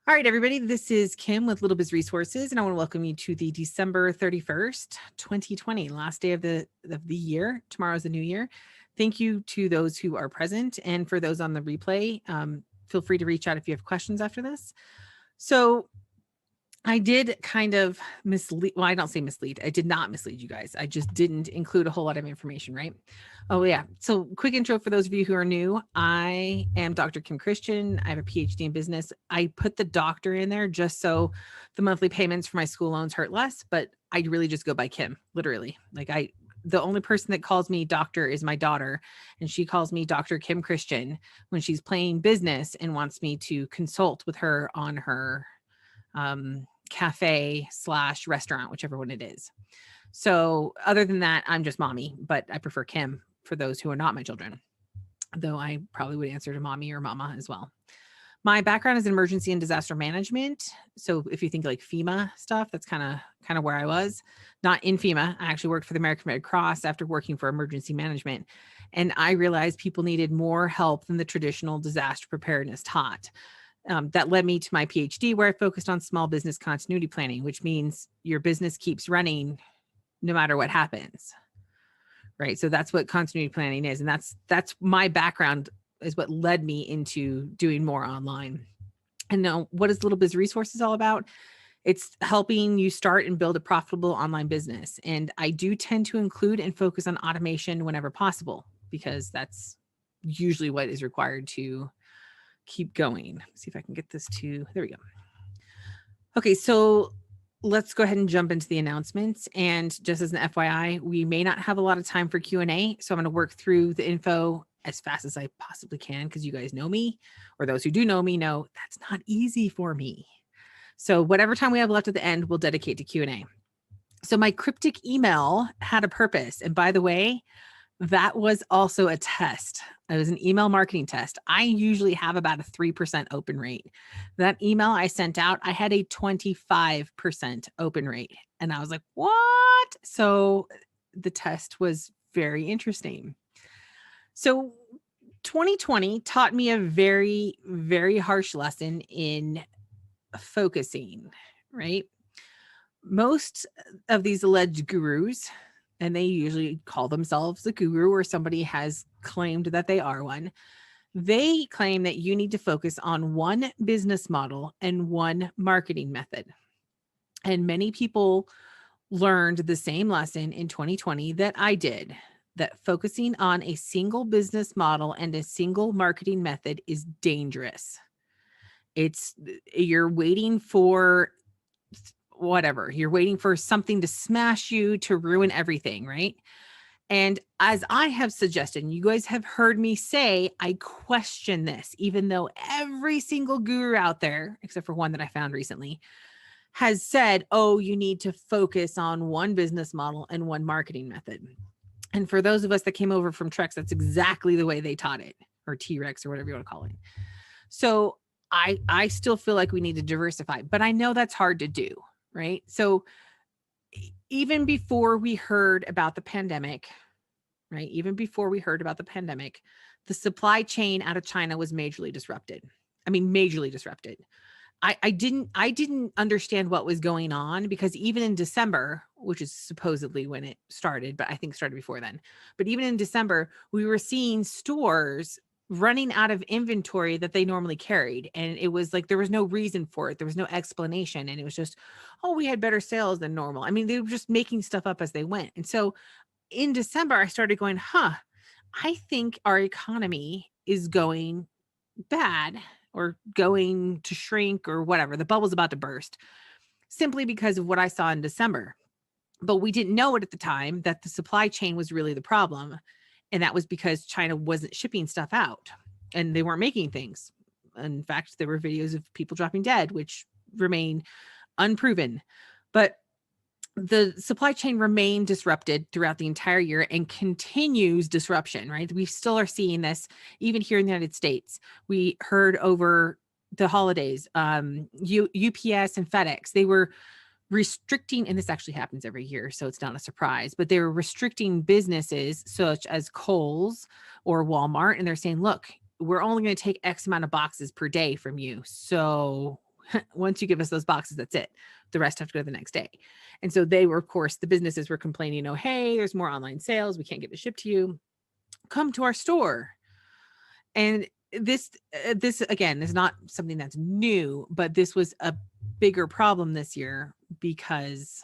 All right, everybody, this is Kim with Little Biz Resources, and I want to welcome you to the December 31st, 2020, last day of the year. Tomorrow's the new year. Thank you to those who are present, and for those on the replay, feel free to reach out if you have questions after this. So I did kind of mislead. Well, I don't say mislead. I did not mislead you guys. I just didn't include a whole lot of information, right? Oh, yeah. So, quick intro for those of you who are new. I am Dr. Kim Christian. I have a PhD in business. I put the doctor in there just so the monthly payments for my school loans hurt less, but I really just go by Kim, literally. The only person that calls me doctor is my daughter, and she calls me Dr. Kim Christian when she's playing business and wants me to consult with her on her cafe / restaurant, whichever one it is. So other than that, I'm just mommy, but I prefer Kim for those who are not my children, though I probably would answer to mommy or mama as well. My background is in emergency and disaster management. So if you think like FEMA stuff, that's kind of where I was. Not in FEMA. I actually worked for the American Red Cross after working for emergency management. And I realized people needed more help than the traditional disaster preparedness taught. That led me to my PhD, where I focused on small business continuity planning, which means your business keeps running no matter what happens. Right. So that's what continuity planning is. And that's my background, is what led me into doing more online. And now, what is Little Biz Resources all about? It's helping you start and build a profitable online business. And I do tend to include and focus on automation whenever possible, because that's usually what is required to keep going. See if I can get this to, there we go. Okay, so let's go ahead and jump into the announcements. And just as an FYI, we may not have a lot of time for Q&A, so I'm going to work through the info as fast as I possibly can, because you guys know me, or those who do know me know that's not easy for me. So whatever time we have left at the end, we'll dedicate to Q&A. So my cryptic email had a purpose. And by the way, that was also a test. It was an email marketing test. I usually have about a 3% open rate. That email I sent out, I had a 25% open rate. And I was like, what? So the test was very interesting. So 2020 taught me a very, very harsh lesson in focusing, right? Most of these alleged gurus, and they usually call themselves a guru, or somebody has claimed that they are one, they claim that you need to focus on one business model and one marketing method. And many people learned the same lesson in 2020 that I did, that focusing on a single business model and a single marketing method is dangerous. You're waiting for whatever. You're waiting for something to smash you, to ruin everything, right? And as I have suggested, and you guys have heard me say, I question this, even though every single guru out there, except for one that I found recently, has said, oh, you need to focus on one business model and one marketing method. And for those of us that came over from Trex, that's exactly the way they taught it, or T-Rex, or whatever you want to call it. So I still feel like we need to diversify, but I know that's hard to do, right? So even before we heard about the pandemic, right? Even before we heard about the pandemic, the supply chain out of China was majorly disrupted. I mean, majorly disrupted. I didn't understand what was going on, because even in December, which is supposedly when it started, but I think it started before then. But even in December, we were seeing stores running out of inventory that they normally carried. And it was like, there was no reason for it. There was no explanation. And it was just, oh, we had better sales than normal. I mean, they were just making stuff up as they went. And so in December, I started going, I think our economy is going bad, or going to shrink, or whatever. The bubble's about to burst, simply because of what I saw in December. But we didn't know it at the time, that the supply chain was really the problem. And that was because China wasn't shipping stuff out, and they weren't making things. In fact, there were videos of people dropping dead, which remain unproven. But the supply chain remained disrupted throughout the entire year, and continues disruption, right? We still are seeing this even here in the United States. We heard over the holidays, UPS and FedEx, they were restricting, and this actually happens every year, so it's not a surprise, but they were restricting businesses such as Kohl's or Walmart. And they're saying, look, we're only going to take X amount of boxes per day from you. So Once you give us those boxes, that's it. The rest have to go the next day. And so they were, of course, the businesses were complaining, oh, hey, there's more online sales. We can't get it shipped to you. Come to our store. And this again is not something that's new, but this was a bigger problem this year because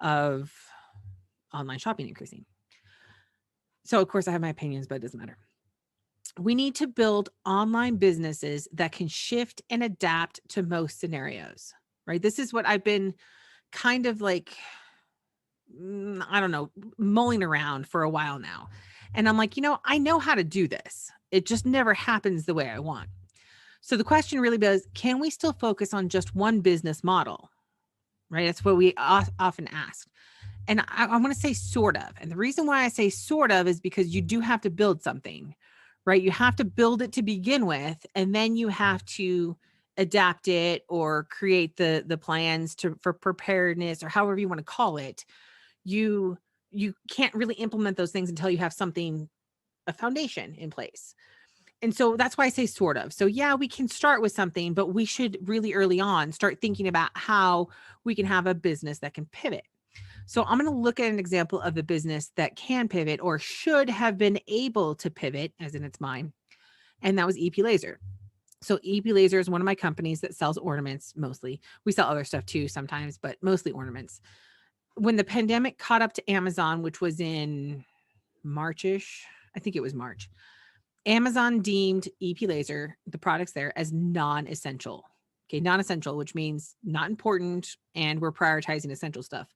of online shopping increasing. So of course I have my opinions, but it doesn't matter. We need to build online businesses that can shift and adapt to most scenarios, right? This is what I've been kind of like, I don't know, mulling around for a while now. And I'm like, I know how to do this. It just never happens the way I want. So the question really is, can we still focus on just one business model? Right? That's what we often ask. And I want to say sort of. And the reason why I say sort of is because you do have to build something, right? You have to build it to begin with, and then you have to adapt it or create the plans for preparedness or however you want to call it. You can't really implement those things until you have something, a foundation in place. And so that's why I say sort of. So yeah, we can start with something, but we should really early on start thinking about how we can have a business that can pivot. So I'm going to look at an example of a business that can pivot or should have been able to pivot, as in it's mine. And that was EP Laser. So EP Laser is one of my companies that sells ornaments mostly. We sell other stuff too sometimes, but mostly ornaments. When the pandemic caught up to Amazon, which was in Marchish, I think it was March, Amazon deemed EP Laser, the products there, as non-essential. Okay, non-essential, which means not important, and we're prioritizing essential stuff.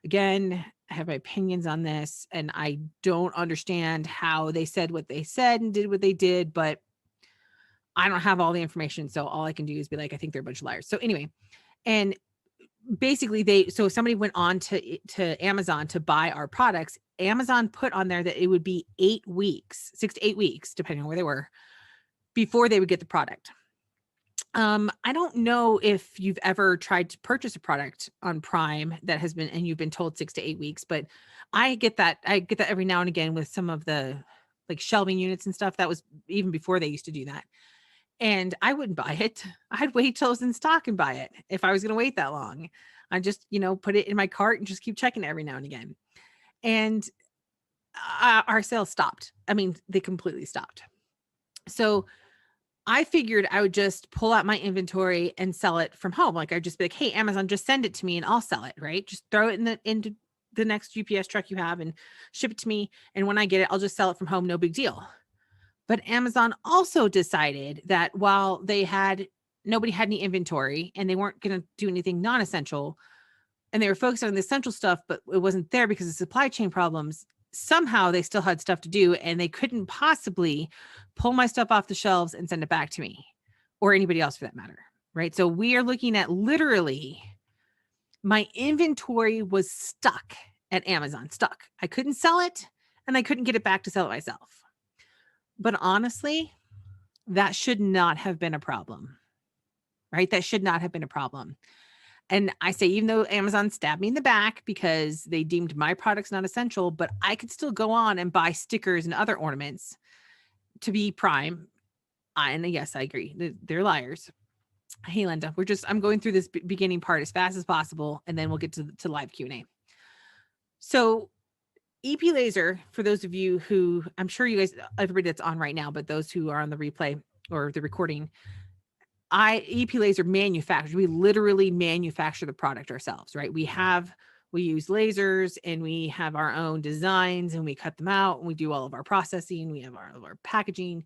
Again, I have my opinions on this, and I don't understand how they said what they said and did what they did, but I don't have all the information. So all I can do is be like, I think they're a bunch of liars. So anyway, and basically so somebody went on to Amazon to buy our products. Amazon put on there that it would be 8 weeks, 6 to 8 weeks, depending on where they were, before they would get the product. I don't know if you've ever tried to purchase a product on Prime that has been, and you've been told 6 to 8 weeks, but I get that every now and again with some of the like shelving units and stuff. That was even before they used to do that. And I wouldn't buy it. I'd wait till it's in stock and buy it if I was going to wait that long. I just, put it in my cart and just keep checking it every now and again. And our sales stopped. I mean, they completely stopped. So I figured I would just pull out my inventory and sell it from home. Like I'd just be like, hey, Amazon, just send it to me and I'll sell it, right? Just throw it into the next UPS truck you have and ship it to me. And when I get it, I'll just sell it from home. No big deal. But Amazon also decided that while nobody had any inventory and they weren't going to do anything non-essential, and they were focused on the essential stuff, but it wasn't there because of supply chain problems, somehow they still had stuff to do and they couldn't possibly pull my stuff off the shelves and send it back to me or anybody else for that matter, right? So we are looking at literally my inventory was stuck at Amazon, stuck. I couldn't sell it and I couldn't get it back to sell it myself. But honestly, that should not have been a problem, right? That should not have been a problem. And I say, even though Amazon stabbed me in the back because they deemed my products not essential, but I could still go on and buy stickers and other ornaments to be Prime. And yes, I agree. They're liars. Hey, Linda, I'm going through this beginning part as fast as possible, and then we'll get to live Q&A. So EP Laser, for those of you who, I'm sure you guys, everybody that's on right now, but those who are on the replay or the recording, EP Laser manufactures, we literally manufacture the product ourselves, right? We use lasers and we have our own designs and we cut them out and we do all of our processing. We have our packaging.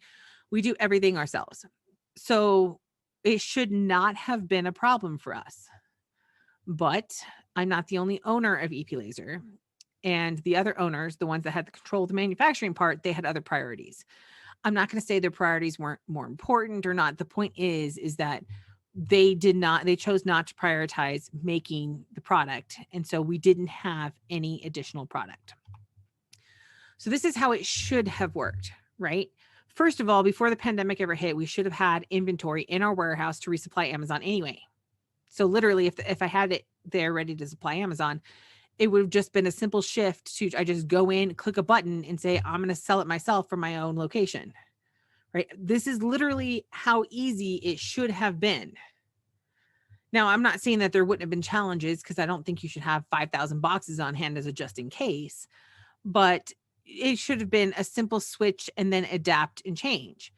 We do everything ourselves. So it should not have been a problem for us, but I'm not the only owner of EP Laser, and the other owners, the ones that had the control of the manufacturing part, they had other priorities. I'm not going to say their priorities weren't more important or not. The point is that they chose not to prioritize making the product. And so we didn't have any additional product. So this is how it should have worked, right? First of all, before the pandemic ever hit, we should have had inventory in our warehouse to resupply Amazon anyway. So literally, if I had it there ready to supply Amazon, it would have just been a simple shift to, I just go in, click a button and say, I'm going to sell it myself from my own location, right? This is literally how easy it should have been. Now, I'm not saying that there wouldn't have been challenges, because I don't think you should have 5,000 boxes on hand as a just in case, but it should have been a simple switch and then adapt and change.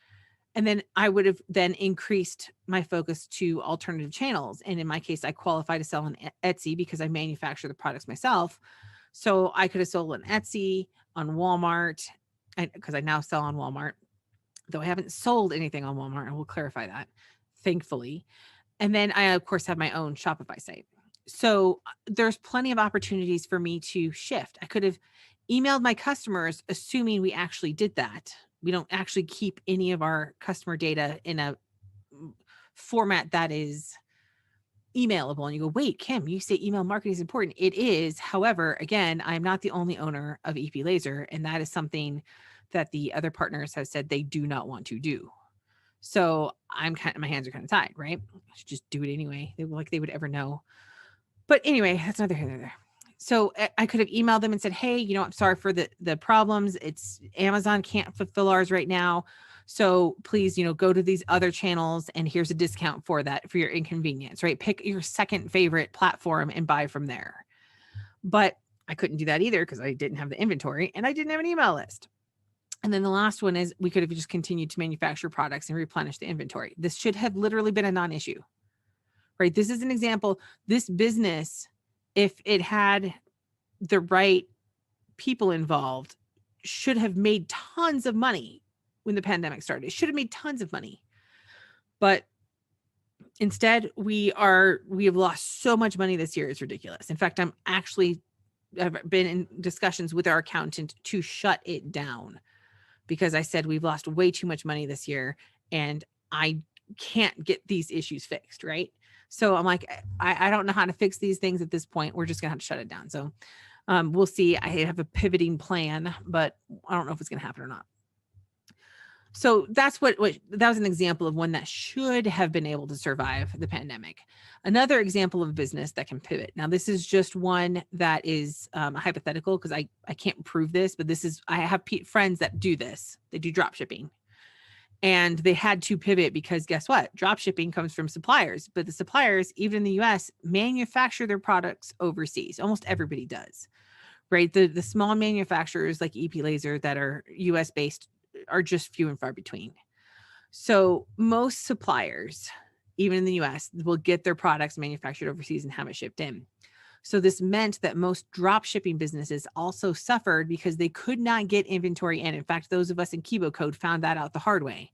And then I would have then increased my focus to alternative channels. And in my case, I qualify to sell on Etsy because I manufacture the products myself. So I could have sold on Etsy, on Walmart, because I now sell on Walmart, though I haven't sold anything on Walmart. I will clarify that, thankfully. And then I, of course, have my own Shopify site. So there's plenty of opportunities for me to shift. I could have emailed my customers, assuming we actually did that. We don't actually keep any of our customer data in a format that is emailable. And you go, wait, Kim, you say email marketing is important. It is. However, again, I'm not the only owner of EP Laser, and that is something that the other partners have said they do not want to do. So I'm kind of, my hands are kind of tied, right? I should just do it anyway. They were like, they would ever know. But anyway, that's neither here nor there. So I could have emailed them and said, hey, I'm sorry for the problems. It's Amazon can't fulfill ours right now. So please, go to these other channels, and here's a discount for that, for your inconvenience, right? Pick your second favorite platform and buy from there. But I couldn't do that either because I didn't have the inventory and I didn't have an email list. And then the last one is we could have just continued to manufacture products and replenish the inventory. This should have literally been a non-issue, right? This is an example. This business, if it had the right people involved, should have made tons of money when the pandemic started. It should have made tons of money. But instead, we have lost so much money this year. It's ridiculous. In fact, I've been in discussions with our accountant to shut it down, because I said we've lost way too much money this year and I can't get these issues fixed, right? So I'm like, I don't know how to fix these things at this point. We're just gonna have to shut it down. So we'll see. I have a pivoting plan, but I don't know if it's gonna happen or not. So that's what that was an example of one that should have been able to survive the pandemic. Another example of a business that can pivot. Now, this is just one that is hypothetical, because I can't prove this, but I have friends that do this. They do drop shipping, and they had to pivot because guess what? Drop shipping comes from suppliers, but the suppliers, even in the US, manufacture their products overseas. Almost everybody does, right? The small manufacturers like EP Laser that are US based are just few and far between. So most suppliers, even in the US, will get their products manufactured overseas and have it shipped in. So this meant that most drop shipping businesses also suffered because they could not get inventory in. In fact, those of us in Kibo Code found that out the hard way.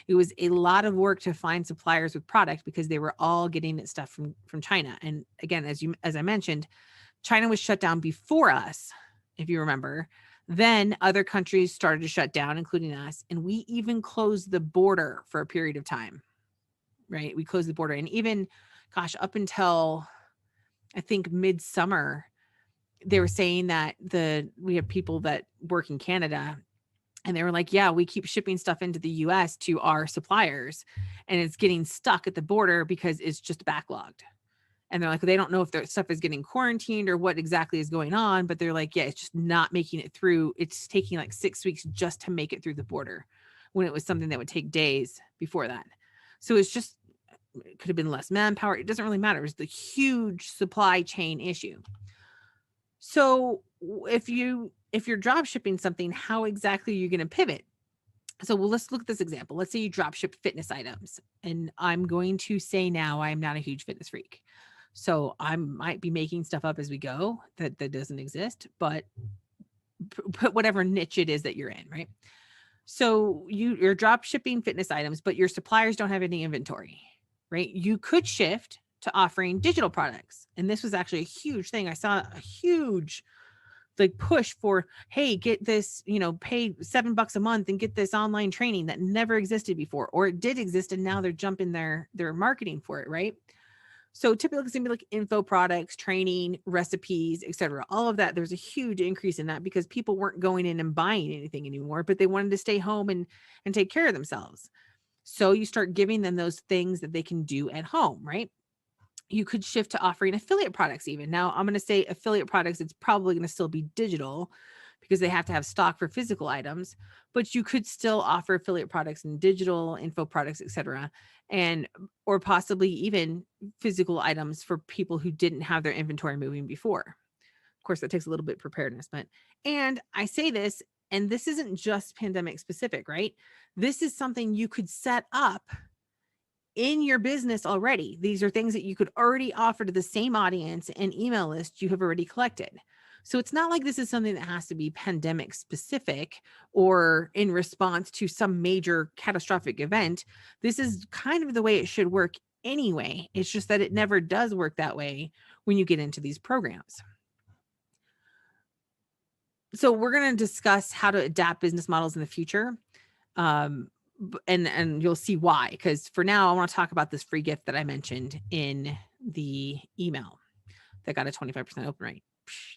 It was a lot of work to find suppliers with product because they were all getting stuff from China. And again, as I mentioned, China was shut down before us, if you remember. Then other countries started to shut down, including us. And we even closed the border for a period of time, right? We closed the border. And even, up until I think midsummer, they were saying that we have people that work in Canada, and they were like, yeah, we keep shipping stuff into the US to our suppliers, and it's getting stuck at the border because it's just backlogged. And they're like, they don't know if their stuff is getting quarantined or what exactly is going on, but they're like, yeah, it's just not making it through. It's taking like 6 weeks just to make it through the border, when it was something that would take days before that. So it could have been less manpower. It doesn't really matter. It was the huge supply chain issue. So if you're drop shipping something, how exactly are you going to pivot? So let's look at this example. Let's say you drop ship fitness items. And I'm going to say now, I'm not a huge fitness freak. So I might be making stuff up as we go that doesn't exist, but put whatever niche it is that you're in, right? So you're drop shipping fitness items, but your suppliers don't have any inventory, right? You could shift to offering digital products. And this was actually a huge thing. I saw a huge push for, hey, get this, pay $7 a month and get this online training that never existed before, or it did exist and now they're jumping their marketing for it, right? So typically it's gonna be like info products, training, recipes, etc. All of that. There's a huge increase in that because people weren't going in and buying anything anymore, but they wanted to stay home and take care of themselves. So you start giving them those things that they can do at home, right? You could shift to offering affiliate products even. Now I'm going to say affiliate products, it's probably going to still be digital because they have to have stock for physical items, but you could still offer affiliate products and digital info products, etc. Or possibly even physical items for people who didn't have their inventory moving before. Of course, that takes a little bit of preparedness, and I say this, and this isn't just pandemic specific, right? This is something you could set up in your business already. These are things that you could already offer to the same audience and email list you have already collected. So it's not like this is something that has to be pandemic specific or in response to some major catastrophic event. This is kind of the way it should work anyway. It's just that it never does work that way when you get into these programs. So we're going to discuss how to adapt business models in the future. And you'll see why, because for now I want to talk about this free gift that I mentioned in the email that got a 25% open rate.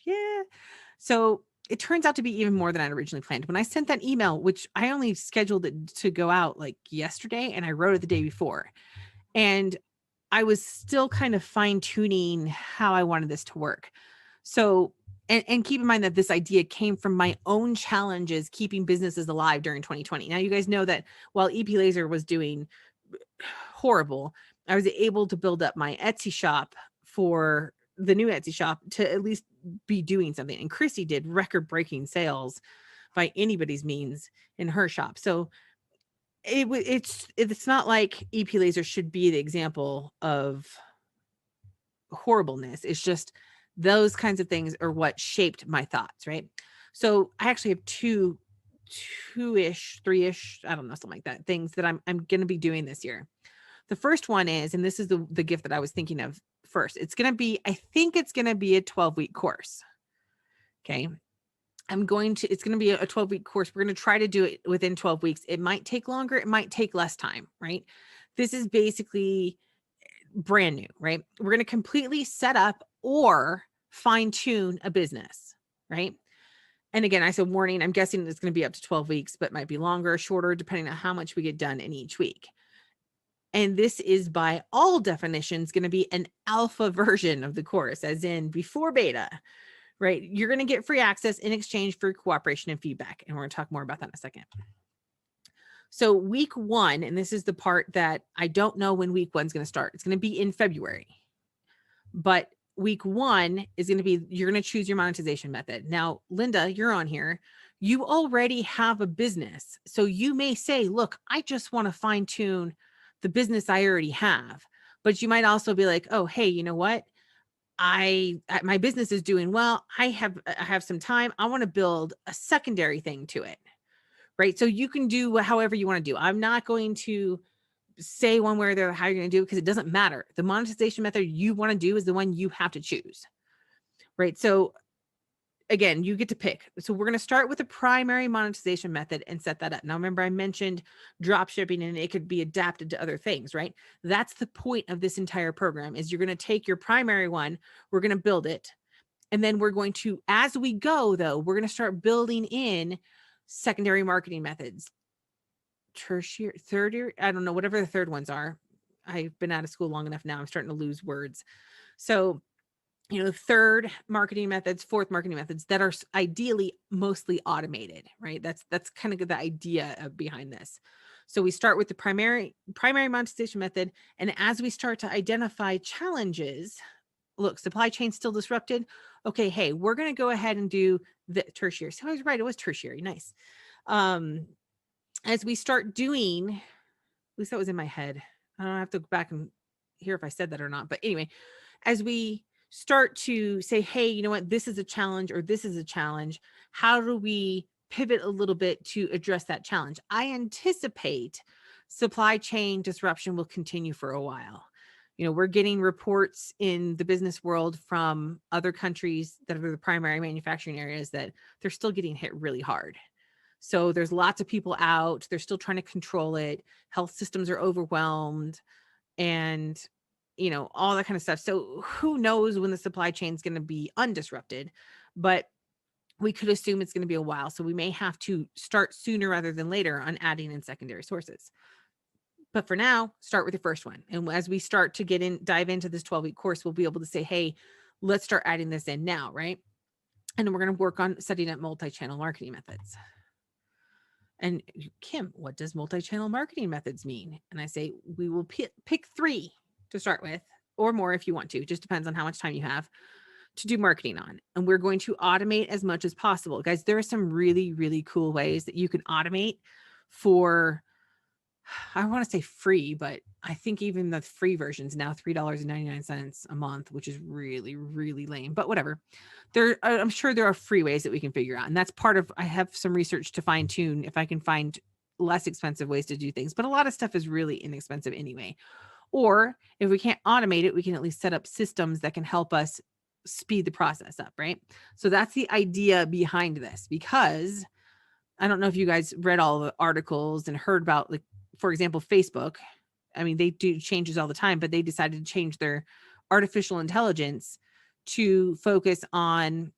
Yeah. So it turns out to be even more than I originally planned. When I sent that email, which I only scheduled it to go out like yesterday, and I wrote it the day before, and I was still kind of fine tuning how I wanted this to work. So, and keep in mind that this idea came from my own challenges keeping businesses alive during 2020. Now, you guys know that while EP Laser was doing horrible, I was able to build up my Etsy shop for the new Etsy shop to at least be doing something. And Chrissy did record-breaking sales by anybody's means in her shop. So it's not like EP Laser should be the example of horribleness. It's just those kinds of things are what shaped my thoughts, right? So I actually have two-ish, three-ish, I don't know, something like that, things that I'm going to be doing this year. The first one is, and this is the gift that I was thinking of first. I think it's going to be a 12-week course. Okay. It's going to be a 12-week course. We're going to try to do it within 12 weeks. It might take longer. It might take less time, right? This is basically brand new, right? We're going to completely set up or fine tune a business, right? And again, I said warning, I'm guessing it's going to be up to 12 weeks, but might be longer or shorter, depending on how much we get done in each week. And this is by all definitions going to be an alpha version of the course, as in before beta, right? You're going to get free access in exchange for cooperation and feedback. And we're going to talk more about that in a second. So week 1, and this is the part that I don't know when week 1 is going to start. It's going to be in February. But week 1 is going to be, you're going to choose your monetization method. Now, Linda, you're on here. You already have a business. So you may say, look, I just want to fine tune the business I already have. But you might also be like, oh, hey, you know what? My business is doing well. I have some time. I want to build a secondary thing to it. Right. So you can do however you want to do. I'm not going to say one way or the other how you're going to do it, because it doesn't matter. The monetization method you want to do is the one you have to choose. Right. So again, you get to pick. So we're going to start with the primary monetization method and set that up. Now, remember, I mentioned drop shipping and it could be adapted to other things, right? That's the point of this entire program, is you're going to take your primary one, we're going to build it. And then we're going to, as we go though, we're going to start building in secondary marketing methods, tertiary, third year, I don't know, whatever the third ones are. I've been out of school long enough now. I'm starting to lose words. So, third marketing methods, fourth marketing methods that are ideally mostly automated, right? That's kind of the idea behind this. So we start with the primary monetization method. And as we start to identify challenges, look, supply chain still disrupted. Okay, hey, we're going to go ahead and do the tertiary. So I was right, it was tertiary. Nice. As we start doing, at least that was in my head. I don't have to go back and hear if I said that or not. But anyway, as we start to say, hey, you know what, this is a challenge or this is a challenge, how do we pivot a little bit to address that challenge? I anticipate supply chain disruption will continue for a while. We're getting reports in the business world from other countries that are the primary manufacturing areas that they're still getting hit really hard. So there's lots of people out. They're still trying to control it. Health systems are overwhelmed and, all that kind of stuff. So who knows when the supply chain is going to be undisrupted, but we could assume it's going to be a while. So we may have to start sooner rather than later on adding in secondary sources. But for now, start with your first one. And as we start to dive into this 12-week course, we'll be able to say, hey, let's start adding this in now, right? And then we're going to work on setting up multi-channel marketing methods. And Kim, what does multi-channel marketing methods mean? And I say, we will pick 3 to start with. or more if you want to. It just depends on how much time you have to do marketing on. And we're going to automate as much as possible. Guys, there are some really, really cool ways that you can automate for, I want to say free, but I think even the free version is now $3.99 a month, which is really, really lame, but whatever. I'm sure there are free ways that we can figure out. And that's part of, I have some research to fine tune if I can find less expensive ways to do things, but a lot of stuff is really inexpensive anyway. Or if we can't automate it, we can at least set up systems that can help us speed the process up, right? So that's the idea behind this, because I don't know if you guys read all the articles and heard about, like, for example, Facebook. I mean, they do changes all the time, but they decided to change their artificial intelligence to focus on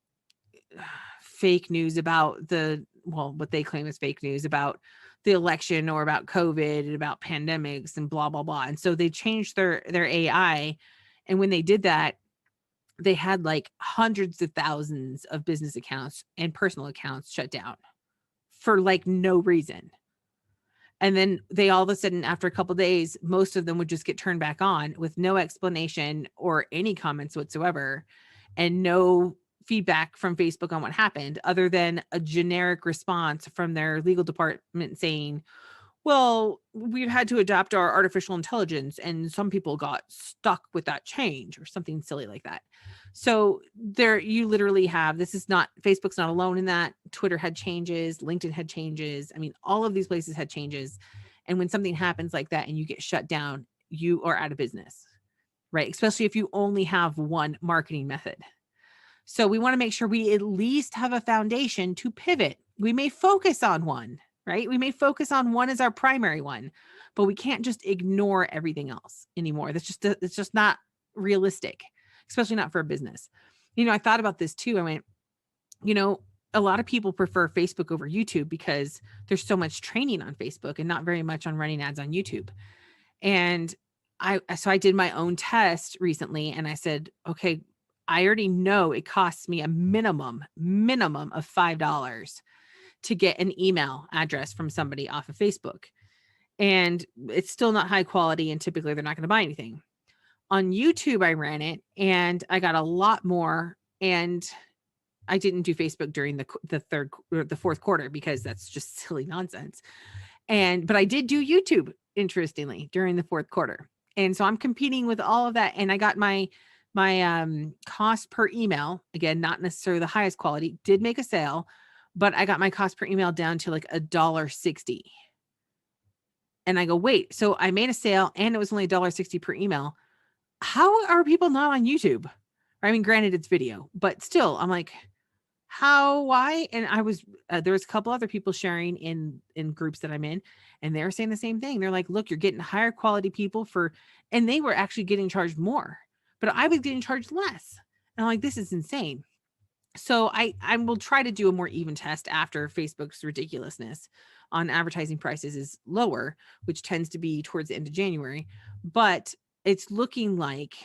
fake news about what they claim is fake news about the election or about COVID and about pandemics and blah, blah, blah. And so they changed their AI. And when they did that, they had like hundreds of thousands of business accounts and personal accounts shut down for like no reason. And then they all of a sudden, after a couple of days, most of them would just get turned back on with no explanation or any comments whatsoever, and no feedback from Facebook on what happened, other than a generic response from their legal department saying, well, we've had to adapt our artificial intelligence and some people got stuck with that change, or something silly like that. So there, you literally have, this is not, Facebook's not alone in that. Twitter had changes, LinkedIn had changes. I mean, all of these places had changes. And when something happens like that and you get shut down, you are out of business, right? Especially if you only have one marketing method. So we want to make sure we at least have a foundation to pivot. We may focus on one, right? We may focus on one as our primary one, but we can't just ignore everything else anymore. It's just not realistic, especially not for a business. I thought about this too. I went, a lot of people prefer Facebook over YouTube because there's so much training on Facebook and not very much on running ads on YouTube. And so I did my own test recently, and I said, okay, I already know it costs me a minimum of $5 to get an email address from somebody off of Facebook. And it's still not high quality, and typically they're not going to buy anything. On YouTube, I ran it and I got a lot more. And I didn't do Facebook during the fourth quarter because that's just silly nonsense. But I did do YouTube, interestingly, during the fourth quarter. And so I'm competing with all of that. And I got my cost per email, again, not necessarily the highest quality, did make a sale, but I got my cost per email down to like $1.60. And I go, wait, so I made a sale and it was only $1.60 per email. How are people not on YouTube? I mean, granted it's video, but still I'm like, why? And I was, there was a couple other people sharing in groups that I'm in, and they're saying the same thing. They're like, look, you're getting higher quality people and they were actually getting charged more, but I was getting charged less. And I'm like, this is insane. So I will try to do a more even test after Facebook's ridiculousness on advertising prices is lower, which tends to be towards the end of January. But it's looking like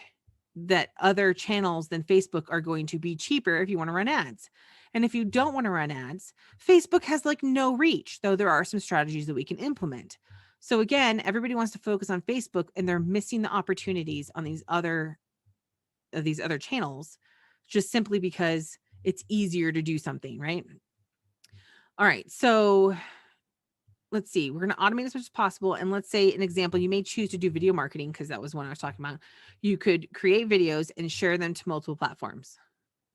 that other channels than Facebook are going to be cheaper if you want to run ads. And if you don't want to run ads, Facebook has like no reach, though there are some strategies that we can implement. So again, everybody wants to focus on Facebook and they're missing the opportunities on these other channels, just simply because it's easier to do something, right? All right. So let's see, we're going to automate as much as possible. And let's say an example, you may choose to do video marketing, because that was one I was talking about. You could create videos and share them to multiple platforms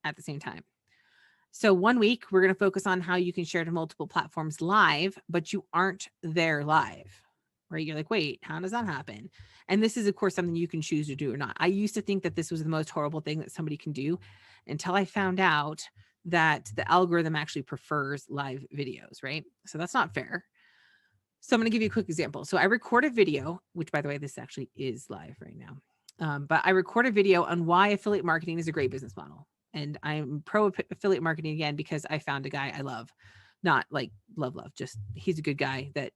at the same time. So 1 week, we're going to focus on how you can share to multiple platforms live, but you aren't there live, right? You're like, wait, how does that happen? And this is, of course, something you can choose to do or not. I used to think that this was the most horrible thing that somebody can do, until I found out that the algorithm actually prefers live videos, right? So that's not fair. So I'm going to give you a quick example. So I record a video, which, by the way, this actually is live right now. But I record a video on why affiliate marketing is a great business model. And I'm pro affiliate marketing again, because I found a guy I love, not like love, just he's a good guy that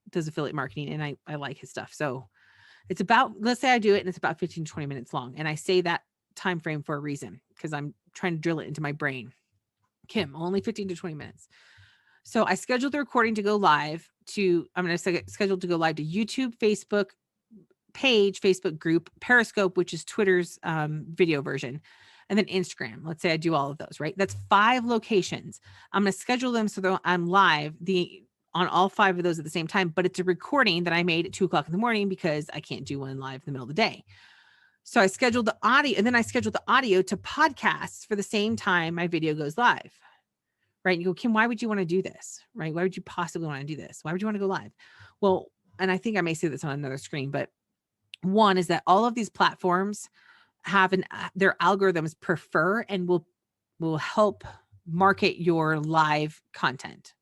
does affiliate marketing, and I like his stuff. So it's about, let's say I do it and it's about 15 to 20 minutes long. And I say that time frame for a reason, because I'm trying to drill it into my brain. Kim, only 15 to 20 minutes. So I scheduled the recording to go live I'm going to schedule to go live to YouTube, Facebook, page, Facebook group, Periscope, which is Twitter's video version, and then Instagram. Let's say I do all of those, right? That's 5 locations. I'm going to schedule them so that I'm live on all 5 of those at the same time, but it's a recording that I made at 2:00 in the morning because I can't do one live in the middle of the day. So I scheduled the audio, and then I scheduled the audio to podcasts for the same time my video goes live. Right? And you go, Kim, why would you want to do this? Right? Why would you possibly want to do this? Why would you want to go live? Well, and I think I may say this on another screen, but one is that all of these platforms have their algorithms prefer and will help market your live content,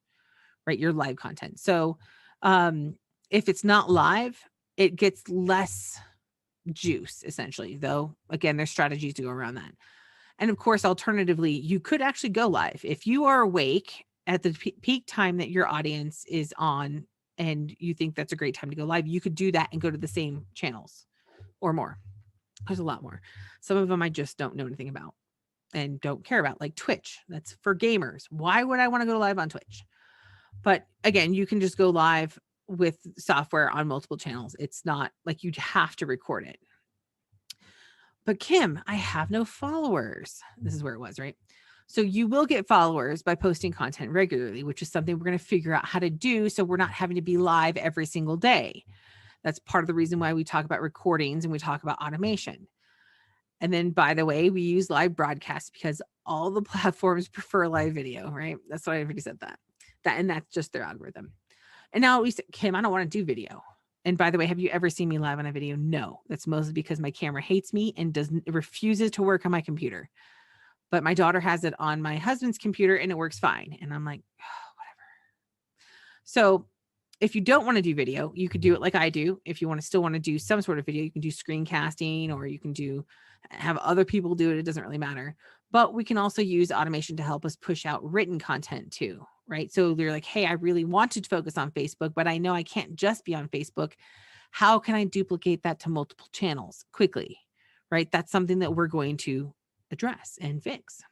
right? Your live content. So if it's not live, it gets less juice essentially, though. Again, there's strategies to go around that. And of course, alternatively, you could actually go live. If you are awake at the peak time that your audience is on and you think that's a great time to go live, you could do that and go to the same channels or more. There's a lot more. Some of them I just don't know anything about and don't care about, like Twitch. That's for gamers. Why would I want to go live on Twitch? But again, you can just go live with software on multiple channels. It's not like you'd have to record it. But Kim, I have no followers. This is where it was, right? So you will get followers by posting content regularly, which is something we're going to figure out how to do so we're not having to be live every single day. That's part of the reason why we talk about recordings and we talk about automation. And then, by the way, we use live broadcasts because all the platforms prefer live video, right? That's why I already said that. And that's just their algorithm. And now we said, Kim, I don't want to do video. And by the way, have you ever seen me live on a video? No, that's mostly because my camera hates me and refuses to work on my computer. But my daughter has it on my husband's computer and it works fine. And I'm like, oh, whatever. So if you don't want to do video, you could do it like I do. If you still want to do some sort of video, you can do screencasting, or you can have other people do it. It doesn't really matter. But we can also use automation to help us push out written content too, right? So they're like, hey, I really wanted to focus on Facebook, but I know I can't just be on Facebook. How can I duplicate that to multiple channels quickly, right? That's something that we're going to address and fix.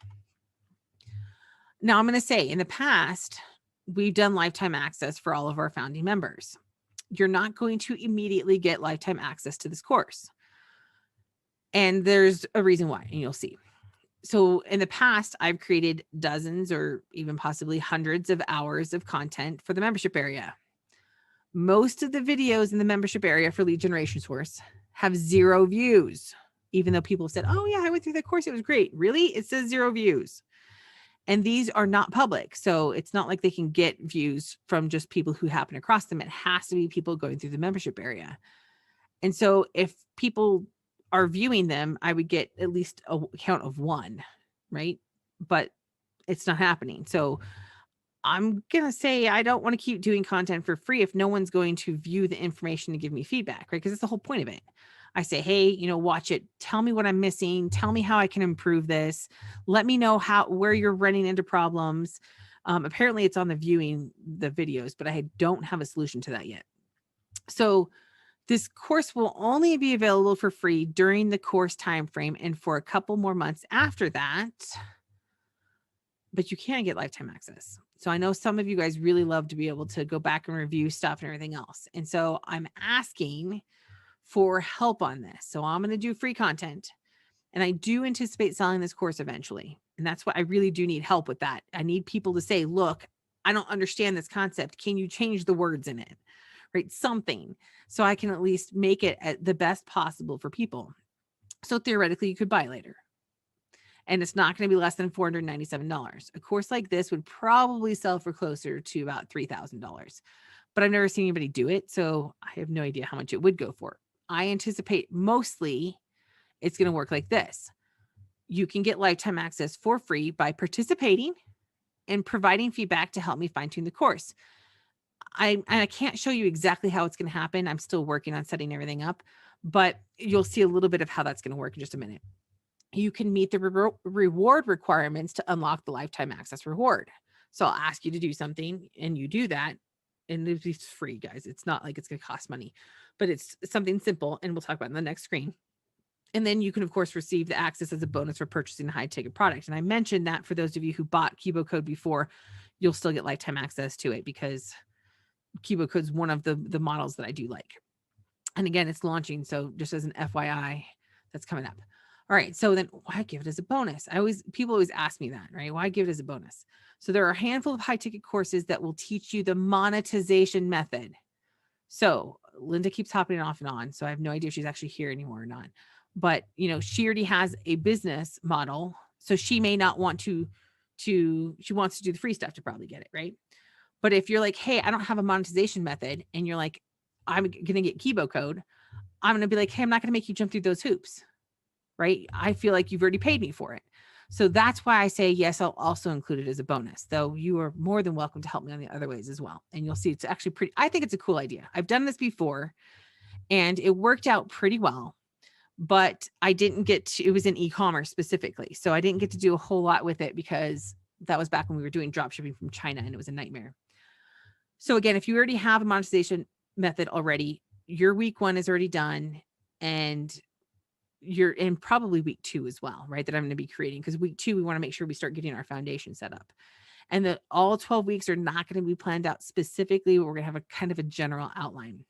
Now, I'm going to say in the past, we've done lifetime access for all of our founding members. You're not going to immediately get lifetime access to this course. And there's a reason why, and you'll see. So in the past, I've created dozens or even possibly hundreds of hours of content for the membership area. Most of the videos in the membership area for Lead Generation Source have 0 views, even though people have said, oh yeah, I went through the course. It was great. Really? It says 0 views. And these are not public. So it's not like they can get views from just people who happen across them. It has to be people going through the membership area. And so if people are viewing them, I would get at least a count of 1, right? But it's not happening. So I'm going to say I don't want to keep doing content for free if no one's going to view the information to give me feedback, right? Because that's the whole point of it. I say, hey, watch it. Tell me what I'm missing. Tell me how I can improve this. Let me know where you're running into problems. Apparently it's on the viewing the videos, but I don't have a solution to that yet. So this course will only be available for free during the course timeframe and for a couple more months after that, but you can get lifetime access. So I know some of you guys really love to be able to go back and review stuff and everything else. And so I'm asking for help on this. So I'm going to do free content, and I do anticipate selling this course eventually. And that's what I really do need help with that. I need people to say, look, I don't understand this concept. Can you change the words in it? Right? Something, so I can at least make it at the best possible for people. So theoretically, you could buy later. And it's not going to be less than $497. A course like this would probably sell for closer to about $3,000. But I've never seen anybody do it, so I have no idea how much it would go for. I anticipate mostly it's going to work like this. You can get lifetime access for free by participating and providing feedback to help me fine-tune the course. I can't show you exactly how it's going to happen. I'm still working on setting everything up, but you'll see a little bit of how that's going to work in just a minute. You can meet the reward requirements to unlock the lifetime access reward. So I'll ask you to do something and you do that, and it's free, guys. It's not like it's going to cost money, but it's something simple, and we'll talk about it in the next screen. And then you can, of course, receive the access as a bonus for purchasing a high-ticket product. And I mentioned that for those of you who bought Kibo Code before, you'll still get lifetime access to it because Kibo Code is one of the models that I do like. And again, it's launching. So just as an FYI, that's coming up. All right. So then why give it as a bonus? People always ask me that, right? Why give it as a bonus? So there are a handful of high ticket courses that will teach you the monetization method. So Linda keeps hopping off and on. So I have no idea if she's actually here anymore or not. But she already has a business model. So she may not want she wants to do the free stuff to probably get it, right? But if you're like, hey, I don't have a monetization method, and you're like, I'm gonna get Kibo code, I'm gonna be like, hey, I'm not gonna make you jump through those hoops, right? I feel like you've already paid me for it. So that's why I say, yes, I'll also include it as a bonus, though you are more than welcome to help me on the other ways as well. And you'll see it's actually I think it's a cool idea. I've done this before and it worked out pretty well, but I didn't it was in e-commerce specifically. So I didn't get to do a whole lot with it because that was back when we were doing drop shipping from China and it was a nightmare. So again, if you already have a monetization method already, your week 1 is already done and you're in probably week 2 as well, right? That I'm going to be creating, because week 2, we want to make sure we start getting our foundation set up, and that all 12 weeks are not going to be planned out specifically. We're going to have a kind of a general outline.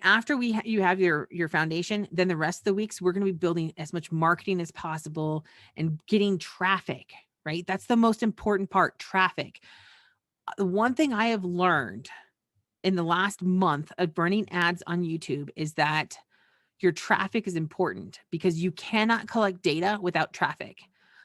After you have your foundation, then the rest of the weeks, we're going to be building as much marketing as possible and getting traffic, right? That's the most important part, traffic. The one thing I have learned in the last month of running ads on YouTube is that your traffic is important, because you cannot collect data without traffic.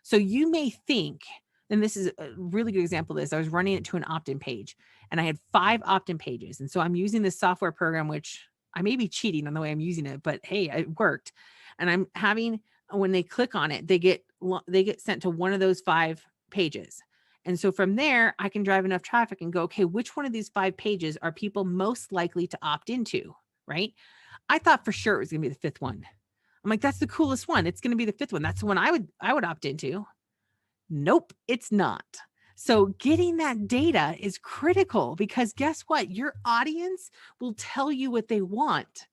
So you may think, and this is a really good example of this, I was running it to an opt-in page and I had 5 opt-in pages. And so I'm using this software program, which I may be cheating on the way I'm using it, but hey, it worked. And I'm having, when they click on it, they get sent to one of those 5 pages. And so from there, I can drive enough traffic and go, okay, which one of these 5 pages are people most likely to opt into, right? I thought for sure it was going to be the 5th one. I'm like, that's the coolest one. It's going to be the 5th one. That's the one I would opt into. Nope, it's not. So getting that data is critical, because guess what? Your audience will tell you what they want.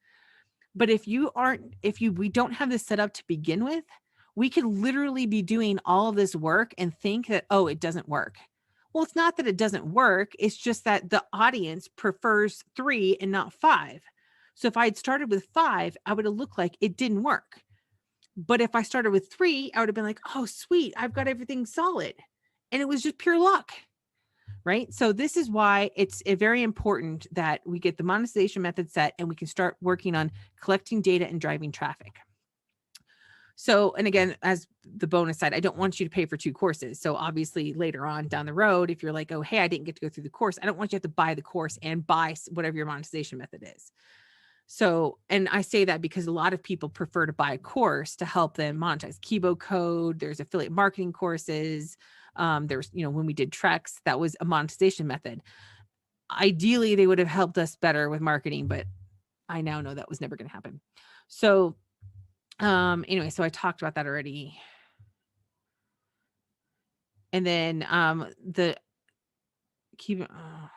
But if we don't have this set up to begin with, we could literally be doing all of this work and think that, oh, it doesn't work. Well, it's not that it doesn't work. It's just that the audience prefers 3 and not 5. So if I had started with 5, I would have looked like it didn't work. But if I started with 3, I would have been like, oh, sweet, I've got everything solid. And it was just pure luck, right? So this is why it's very important that we get the monetization method set and we can start working on collecting data and driving traffic. So, and again, as the bonus side, I don't want you to pay for 2 courses. So obviously later on down the road, if you're like, oh, hey, I didn't get to go through the course, I don't want you to have to buy the course and buy whatever your monetization method is. So, and I say that because a lot of people prefer to buy a course to help them monetize. Kibo Code, there's affiliate marketing courses. There's, when we did Trex, that was a monetization method. Ideally, they would have helped us better with marketing, but I now know that was never going to happen. So, anyway, so I talked about that already. And then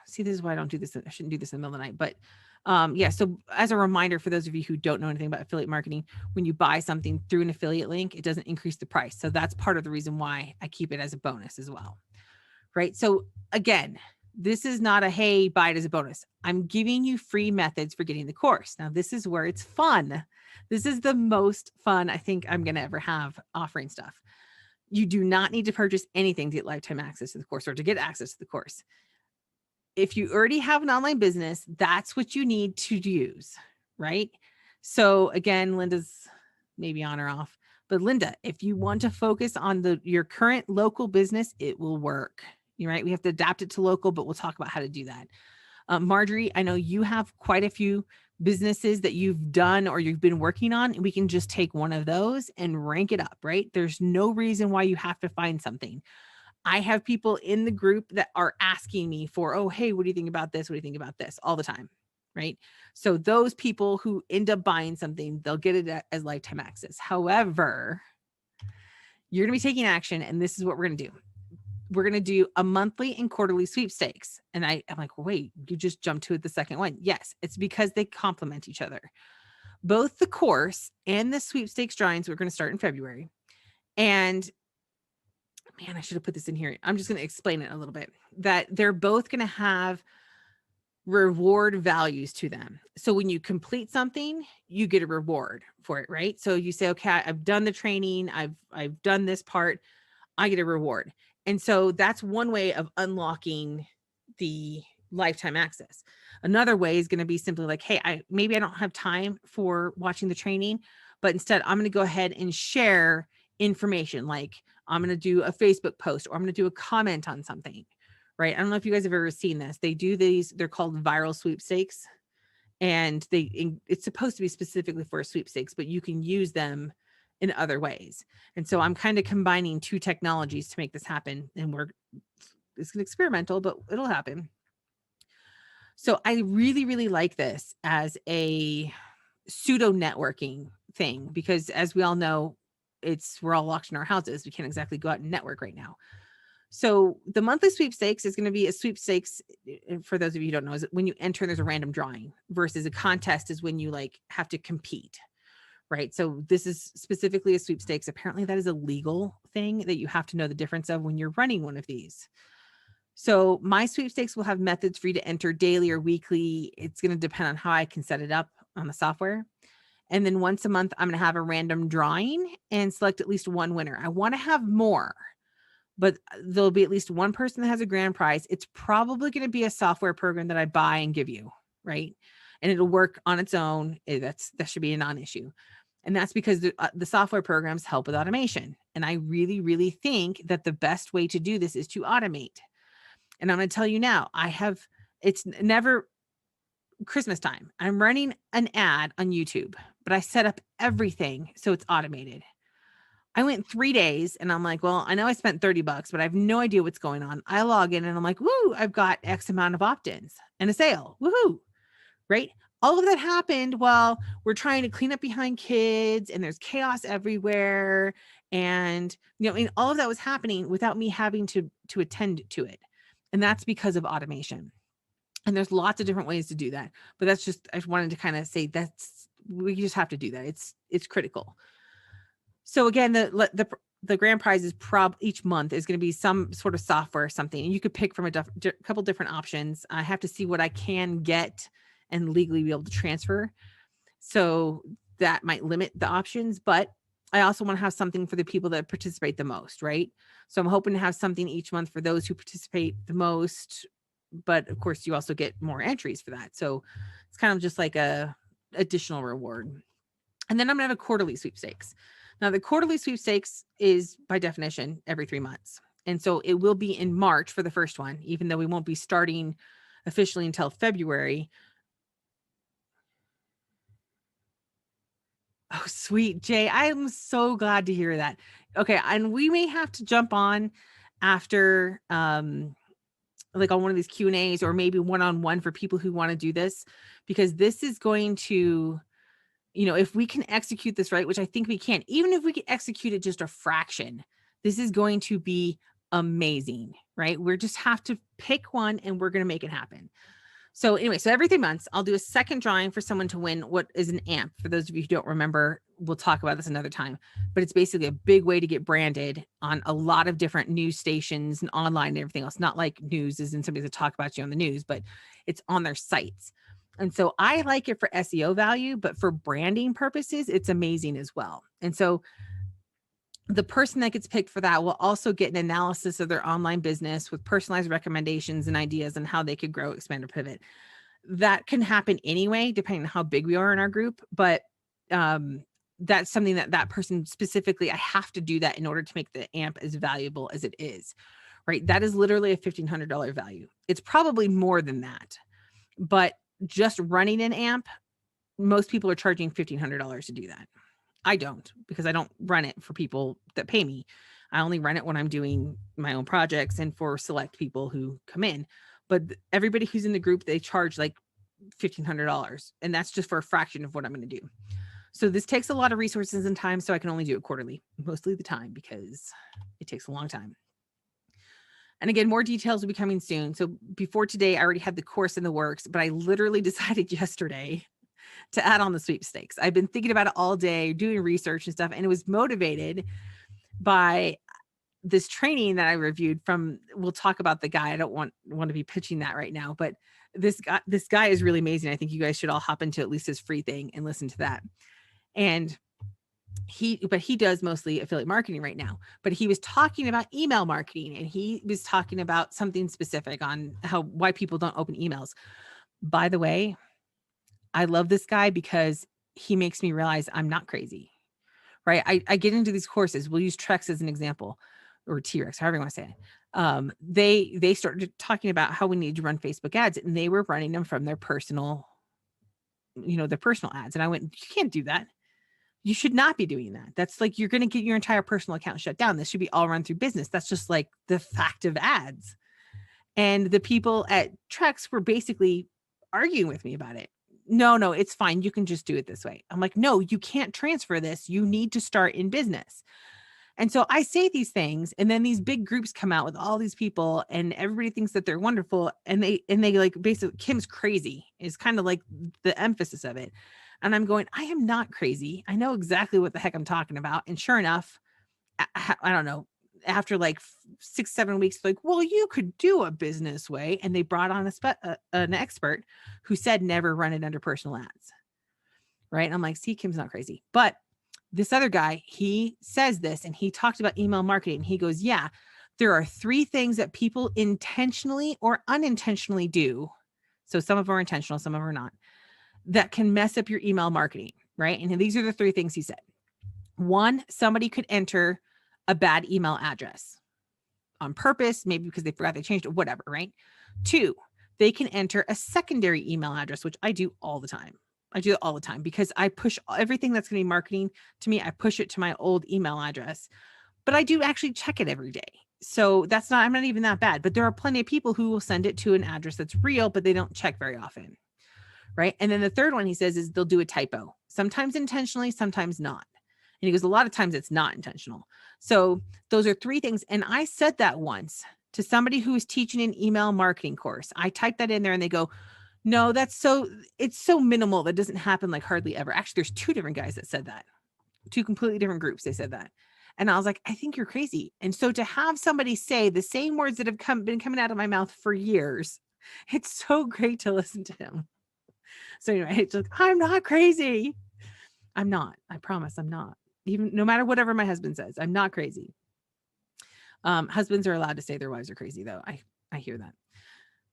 see, this is why I don't do this. I shouldn't do this in the middle of the night, but yeah. So as a reminder, for those of you who don't know anything about affiliate marketing, when you buy something through an affiliate link, it doesn't increase the price. So that's part of the reason why I keep it as a bonus as well. Right. So again, this is not a, hey, buy it as a bonus. I'm giving you free methods for getting the course. Now, this is where it's fun. This is the most fun I think I'm going to ever have offering stuff. You do not need to purchase anything to get lifetime access to the course or to get access to the course. If you already have an online business, that's what you need to use, right? So again, Linda's maybe on or off, but Linda, if you want to focus on your current local business, it will work. You're right. We have to adapt it to local, but we'll talk about how to do that. Marjorie, I know you have quite a few businesses that you've done or you've been working on, and we can just take one of those and rank it up, right? There's no reason why you have to find something. I have people in the group that are asking me for, oh, hey, what do you think about this? What do you think about this? All the time, right? So those people who end up buying something, they'll get it as lifetime access. However, you're going to be taking action, and this is what we're going to do. We're going to do a monthly and quarterly sweepstakes. And I'm like, wait, you just jumped to the second one. Yes, it's because they complement each other. Both the course and the sweepstakes drawings, we're going to start in February. And man, I should have put this in here. I'm just going to explain it a little bit, that they're both going to have reward values to them. So when you complete something, you get a reward for it, right? So you say, okay, I've done the training, I've done this part, I get a reward. And so that's one way of unlocking the lifetime access. Another way is going to be simply like, hey, maybe I don't have time for watching the training, but instead I'm going to go ahead and share information. Like I'm going to do a Facebook post, or I'm going to do a comment on something, right? I don't know if you guys have ever seen this. They do these, they're called viral sweepstakes, and it's supposed to be specifically for sweepstakes, but you can use them in other ways. And so I'm kind of combining two technologies to make this happen. And it's experimental, but it'll happen. So I really, really like this as a pseudo networking thing, because as we all know, we're all locked in our houses. We can't exactly go out and network right now. So the monthly sweepstakes is going to be a sweepstakes. For those of you who don't know, is when you enter, there's a random drawing, versus a contest is when you like have to compete, right? So this is specifically a sweepstakes. Apparently that is a legal thing that you have to know the difference of when you're running one of these. So my sweepstakes will have methods for you to enter daily or weekly. It's going to depend on how I can set it up on the software. And then once a month, I'm going to have a random drawing and select at least one winner. I want to have more, but there'll be at least one person that has a grand prize. It's probably going to be a software program that I buy and give you, right? And it'll work on its own. That should be a non-issue. And that's because the software programs help with automation. And I really, really think that the best way to do this is to automate. And I'm going to tell you now, it's never Christmas time. I'm running an ad on YouTube, but I set up everything so it's automated. I went 3 days and I'm like, well, I know I spent $30, but I have no idea what's going on. I log in and I'm like, woo, I've got X amount of opt-ins and a sale. Woohoo. Right? All of that happened while we're trying to clean up behind kids and there's chaos everywhere. And, all of that was happening without me having to attend to it. And that's because of automation. And there's lots of different ways to do that. But I just wanted to kind of say we just have to do that. It's critical. So again, the grand prize is each month is going to be some sort of software or something. And you could pick from a couple different options. I have to see what I can get and legally be able to transfer. So that might limit the options, but I also want to have something for the people that participate the most, right? So I'm hoping to have something each month for those who participate the most, but of course you also get more entries for that. So it's kind of just like a additional reward. And then I'm gonna have a quarterly sweepstakes. Now the quarterly sweepstakes is by definition every 3 months. And so it will be in March for the first one, even though we won't be starting officially until February. Oh, sweet, Jay. I am so glad to hear that. Okay, and we may have to jump on after like on one of these Q&As, or maybe one-on-one for people who want to do this, because this is going to, if we can execute this right, which I think we can, even if we can execute it just a fraction, this is going to be amazing, right? We just have to pick one and we're going to make it happen. So anyway, so every 3 months, I'll do a second drawing for someone to win what is an AMP. For those of you who don't remember, we'll talk about this another time, but it's basically a big way to get branded on a lot of different news stations and online and everything else. Not like news is in somebody to talk about you on the news, but it's on their sites. And so I like it for SEO value, but for branding purposes, it's amazing as well. And so the person that gets picked for that will also get an analysis of their online business with personalized recommendations and ideas on how they could grow, expand, or pivot. That can happen anyway, depending on how big we are in our group. But that's something that person specifically, I have to do that in order to make the AMP as valuable as it is, right? That is literally a $1,500 value. It's probably more than that, but just running an AMP, most people are charging $1,500 to do that. I don't, because I don't run it for people that pay me. I only run it when I'm doing my own projects and for select people who come in. But everybody who's in the group, they charge like $1,500. And that's just for a fraction of what I'm going to do. So this takes a lot of resources and time. So I can only do it quarterly, mostly the time, because it takes a long time. And again, more details will be coming soon. So before today, I already had the course in the works, but I literally decided yesterday to add on the sweepstakes. I've been thinking about it all day, doing research and stuff, and it was motivated by this training that I reviewed from, we'll talk about the guy. I don't want to be pitching that right now, but this guy is really amazing. I think you guys should all hop into at least his free thing and listen to that. And he does mostly affiliate marketing right now, but he was talking about email marketing, and he was talking about something specific on why people don't open emails. By the way, I love this guy because he makes me realize I'm not crazy, right? I get into these courses. We'll use Trex as an example, or T-Rex, however you want to say it. They started talking about how we need to run Facebook ads, and they were running them from their personal, their personal ads. And I went, you can't do that. You should not be doing that. That's like, you're going to get your entire personal account shut down. This should be all run through business. That's just like the fact of ads. And the people at Trex were basically arguing with me about it. No, it's fine. You can just do it this way. I'm like, no, you can't transfer this. You need to start in business. And so I say these things, and then these big groups come out with all these people, and everybody thinks that they're wonderful. And they like, basically, Kim's crazy is kind of like the emphasis of it. And I'm going, I am not crazy. I know exactly what the heck I'm talking about. And sure enough, I don't know, after like 6-7 weeks, like, well, you could do a business way. And they brought on an expert who said, never run it under personal ads. Right. And I'm like, see, Kim's not crazy. But this other guy, he says this, and he talked about email marketing. He goes, yeah, there are 3 things that people intentionally or unintentionally do. So some of them are intentional, some of them are not, that can mess up your email marketing, right? And these are the 3 things he said. 1, somebody could enter a bad email address on purpose, maybe because they forgot they changed it, whatever, right? 2, they can enter a secondary email address, which I do all the time. I do it all the time because I push everything that's going to be marketing to me. I push it to my old email address, but I do actually check it every day. So I'm not even that bad, but there are plenty of people who will send it to an address that's real, but they don't check very often. Right. And then the third one he says is they'll do a typo, sometimes intentionally, sometimes not. And he goes, a lot of times it's not intentional. So those are 3 things. And I said that once to somebody who was teaching an email marketing course. I typed that in there, and they go, no, it's so minimal. That doesn't happen like hardly ever. Actually, there's 2 different guys that said that, 2 completely different groups. They said that. And I was like, I think you're crazy. And so to have somebody say the same words that have been coming out of my mouth for years, it's so great to listen to him. So anyway, it's like, I'm not crazy. I'm not. I promise I'm not. Even no matter whatever my husband says, I'm not crazy. Husbands are allowed to say their wives are crazy, though. I hear that.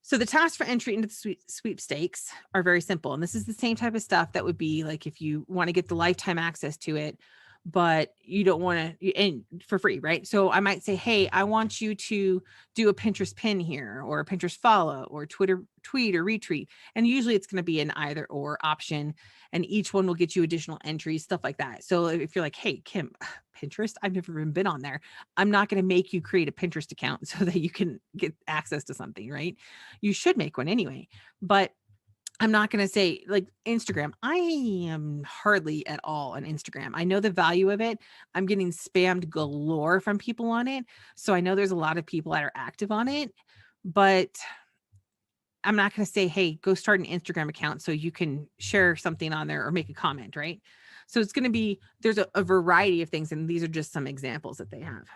So the tasks for entry into the sweepstakes are very simple. And this is the same type of stuff that would be like if you want to get the lifetime access to it, but you don't want to, and for free, right? So I might say, hey, I want you to do a Pinterest pin here, or a Pinterest follow, or Twitter tweet or retweet. And usually it's going to be an either or option, and each one will get you additional entries, stuff like that. So if you're like, hey, Kim, Pinterest, I've never even been on there. I'm not going to make you create a Pinterest account so that you can get access to something, right? You should make one anyway, but I'm not going to say like Instagram. I am hardly at all on Instagram. I know the value of it. I'm getting spammed galore from people on it. So I know there's a lot of people that are active on it, but I'm not going to say, hey, go start an Instagram account so you can share something on there or make a comment, right? So it's going to be, there's a variety of things. And these are just some examples that they have.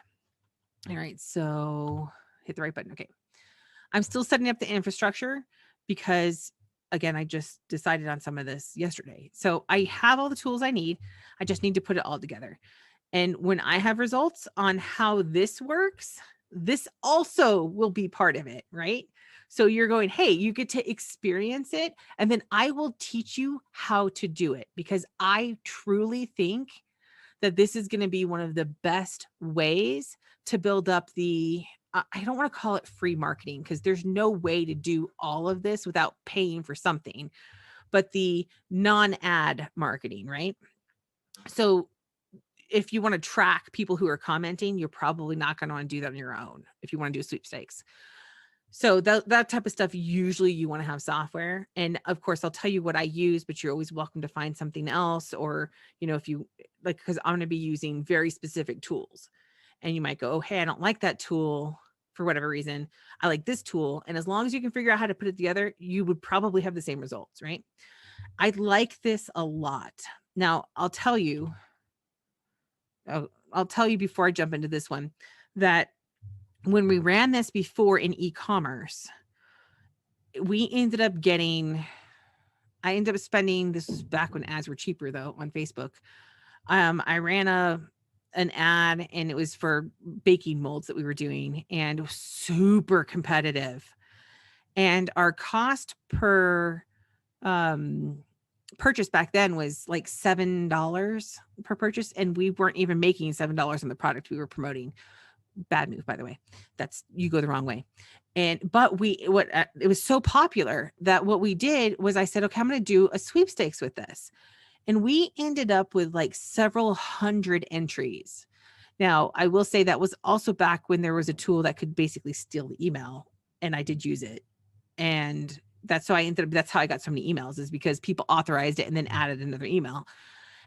All right. So hit the right button. Okay. I'm still setting up the infrastructure because, again, I just decided on some of this yesterday. So I have all the tools I need. I just need to put it all together. And when I have results on how this works, this also will be part of it, right? So you're going, hey, you get to experience it, and then I will teach you how to do it, because I truly think that this is going to be one of the best ways to build up the, I don't want to call it free marketing, because there's no way to do all of this without paying for something, but the non-ad marketing, right? So if you want to track people who are commenting, you're probably not going to want to do that on your own if you want to do sweepstakes. So that type of stuff, usually you want to have software. And of course, I'll tell you what I use, but you're always welcome to find something else. Or, if you like, because I'm going to be using very specific tools, and you might go, oh, hey, I don't like that tool for whatever reason. I like this tool. And as long as you can figure out how to put it together, you would probably have the same results, right? I like this a lot. Now, I'll tell you before I jump into this one, that when we ran this before in e-commerce, we ended up getting, I ended up spending, this was back when ads were cheaper though on Facebook. I ran an ad and it was for baking molds that we were doing, and it was super competitive. And our cost per purchase back then was like $7 per purchase, and we weren't even making $7 on the product we were promoting. Bad move, by the way. That's, you go the wrong way. But it was so popular that what we did was I said, okay, I'm going to do a sweepstakes with this. And we ended up with like several hundred entries. Now, I will say that was also back when there was a tool that could basically steal the email, and I did use it. And that's how I got so many emails, is because people authorized it and then added another email,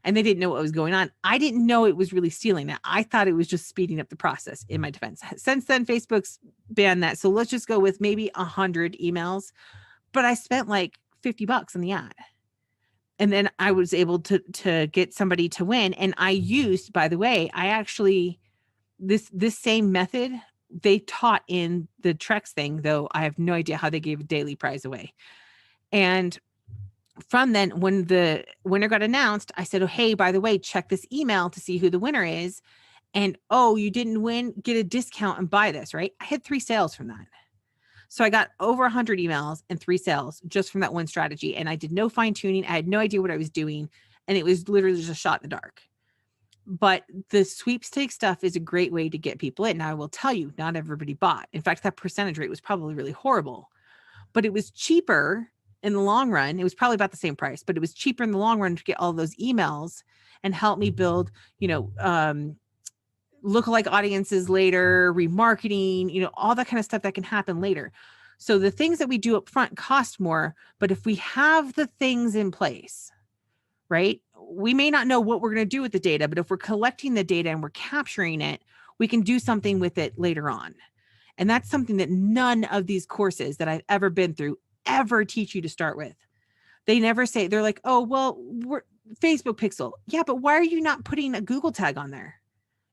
and they didn't know what was going on. I didn't know it was really stealing it. I thought it was just speeding up the process, in my defense. Since then, Facebook's banned that. So let's just go with maybe 100 emails, but I spent like $50 on the ad. And then I was able to get somebody to win. And I used, by the way, I actually, this same method they taught in the Trex thing, though I have no idea how they gave a daily prize away. And from then, when the winner got announced, I said, oh, hey, by the way, check this email to see who the winner is. And, oh, you didn't win, get a discount and buy this, right? I had 3 sales from that. So I got over 100 emails and 3 sales just from that one strategy. And I did no fine tuning. I had no idea what I was doing. And it was literally just a shot in the dark. But the sweepstakes stuff is a great way to get people in. Now, I will tell you, not everybody bought. In fact, that percentage rate was probably really horrible, but it was cheaper in the long run. It was probably about the same price, but it was cheaper in the long run to get all those emails and help me build, lookalike audiences later, remarketing, all that kind of stuff that can happen later. So the things that we do up front cost more, but if we have the things in place, right, we may not know what we're going to do with the data, but if we're collecting the data and we're capturing it, we can do something with it later on. And that's something that none of these courses that I've ever been through ever teach you to start with. They never say, they're like, oh, well, we're Facebook pixel. Yeah, but why are you not putting a Google tag on there?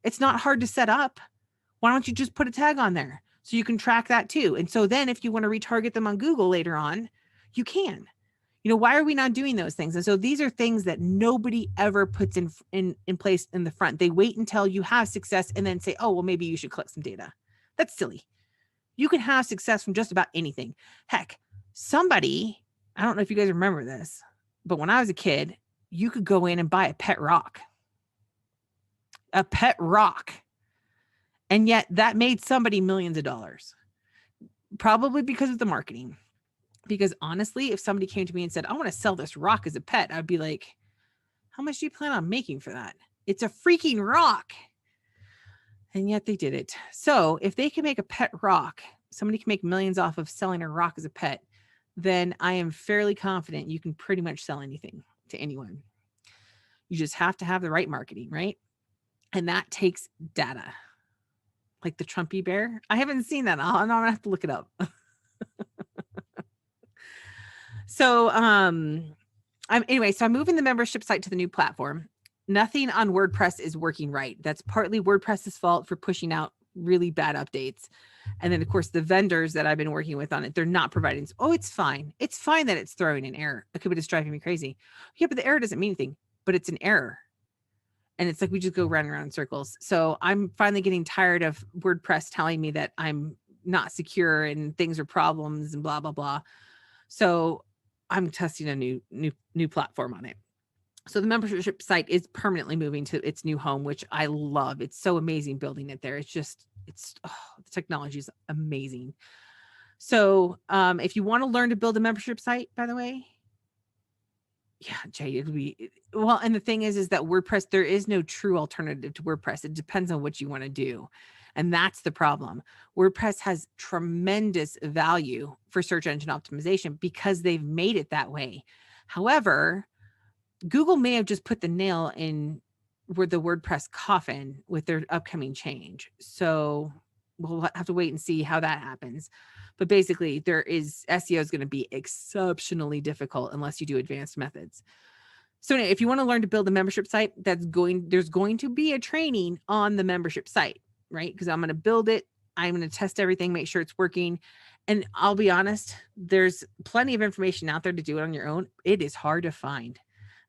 It's not hard to set up. Why don't you just put a tag on there so you can track that too? And so then if you want to retarget them on Google later on, you can. Why are we not doing those things? And so these are things that nobody ever puts in place in the front. They wait until you have success and then say, oh, well, maybe you should collect some data. That's silly. You can have success from just about anything. Heck, I don't know if you guys remember this, but when I was a kid, you could go in and buy a pet rock. And yet that made somebody millions of dollars, probably because of the marketing. Because honestly, if somebody came to me and said, I want to sell this rock as a pet, I'd be like, how much do you plan on making for that? It's a freaking rock. And yet they did it. So if they can make a pet rock, somebody can make millions off of selling a rock as a pet, then I am fairly confident you can pretty much sell anything to anyone. You just have to have the right marketing, right? And that takes data. Like the Trumpy bear. I haven't seen that. I'm gonna have to look it up. So I'm moving the membership site to the new platform. Nothing on WordPress is working right. That's partly WordPress's fault for pushing out really bad updates. And then of course the vendors that I've been working with on it, they're not providing. Oh, it's fine. It's fine that it's throwing an error. It could be just driving me crazy. Yeah, but the error doesn't mean anything, but it's an error. And it's like, we just go round and round in circles. So I'm finally getting tired of WordPress telling me that I'm not secure and things are problems and blah, blah, blah. So I'm testing a new platform on it. So the membership site is permanently moving to its new home, which I love. It's so amazing building it there. The technology is amazing. So if you want to learn to build a membership site, by the way, yeah, Jay, it'll be, well, and the thing is that WordPress, there is no true alternative to WordPress. It depends on what you want to do. And that's the problem. WordPress has tremendous value for search engine optimization because they've made it that way. However, Google may have just put the nail in where the WordPress coffin with their upcoming change. So we'll have to wait and see how that happens. But basically, SEO is going to be exceptionally difficult unless you do advanced methods. So if you want to learn to build a membership site, there's going to be a training on the membership site, right? Because I'm going to build it. I'm going to test everything, make sure it's working. And I'll be honest, there's plenty of information out there to do it on your own. It is hard to find.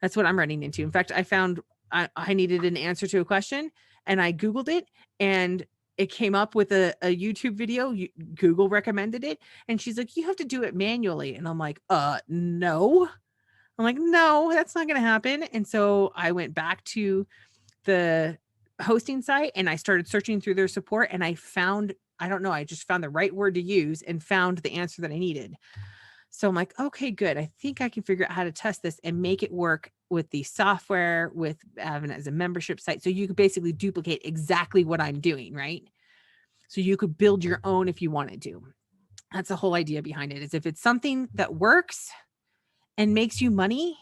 That's what I'm running into. In fact, I found I needed an answer to a question and I Googled it and it came up with a YouTube video. Google recommended it. And she's like, you have to do it manually. And I'm like, no. I'm like, no, that's not going to happen. And so I went back to the hosting site and I started searching through their support and I found, I don't know, I just found the right word to use and found the answer that I needed. So I'm like, okay, good. I think I can figure out how to test this and make it work with the software, with having it as a membership site. So you could basically duplicate exactly what I'm doing, right? So you could build your own if you wanted to. That's the whole idea behind it, is if it's something that works and makes you money,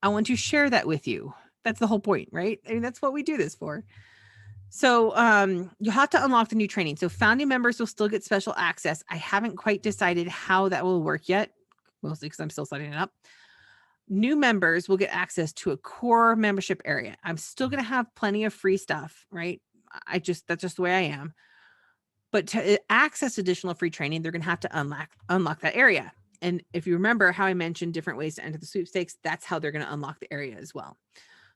I want to share that with you. That's the whole point, right? I mean, that's what we do this for. So you'll have to unlock the new training. So founding members will still get special access. I haven't quite decided how that will work yet, mostly because I'm still setting it up. New members will get access to a core membership area. I'm still going to have plenty of free stuff, right? That's just the way I am. But to access additional free training, they're going to have to unlock that area. And if you remember how I mentioned different ways to enter the sweepstakes, that's how they're going to unlock the area as well.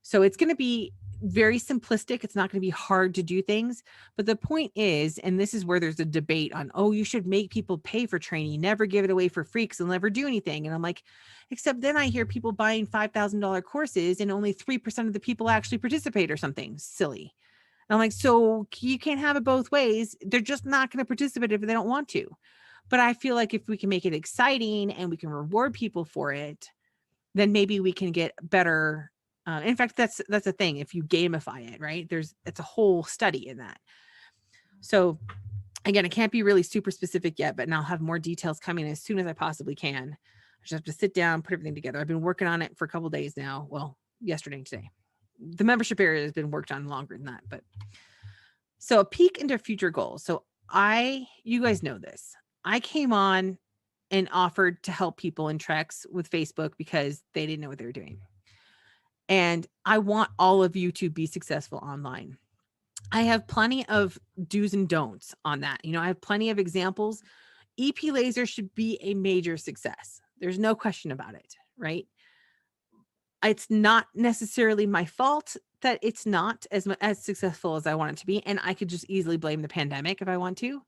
So it's going to be very simplistic. It's not going to be hard to do things. But the point is, and this is where there's a debate on, oh, you should make people pay for training, never give it away for free because they'll never do anything. And I'm like, except then I hear people buying $5,000 courses and only 3% of the people actually participate or something silly. And I'm like, so you can't have it both ways. They're just not going to participate if they don't want to. But I feel like if we can make it exciting and we can reward people for it, then maybe we can get better. In fact, that's a thing. If you gamify it, right? It's a whole study in that. So again, it can't be really super specific yet, but I'll have more details coming as soon as I possibly can. I just have to sit down, put everything together. I've been working on it for a couple of days now. Well, yesterday and today. The membership area has been worked on longer than that, but so a peek into future goals. So you guys know this. I came on and offered to help people in Trex with Facebook because they didn't know what they were doing. And I want all of you to be successful online. I have plenty of do's and don'ts on that. I have plenty of examples. EP Laser should be a major success. There's no question about it, right? It's not necessarily my fault that it's not as successful as I want it to be. And I could just easily blame the pandemic if I want to.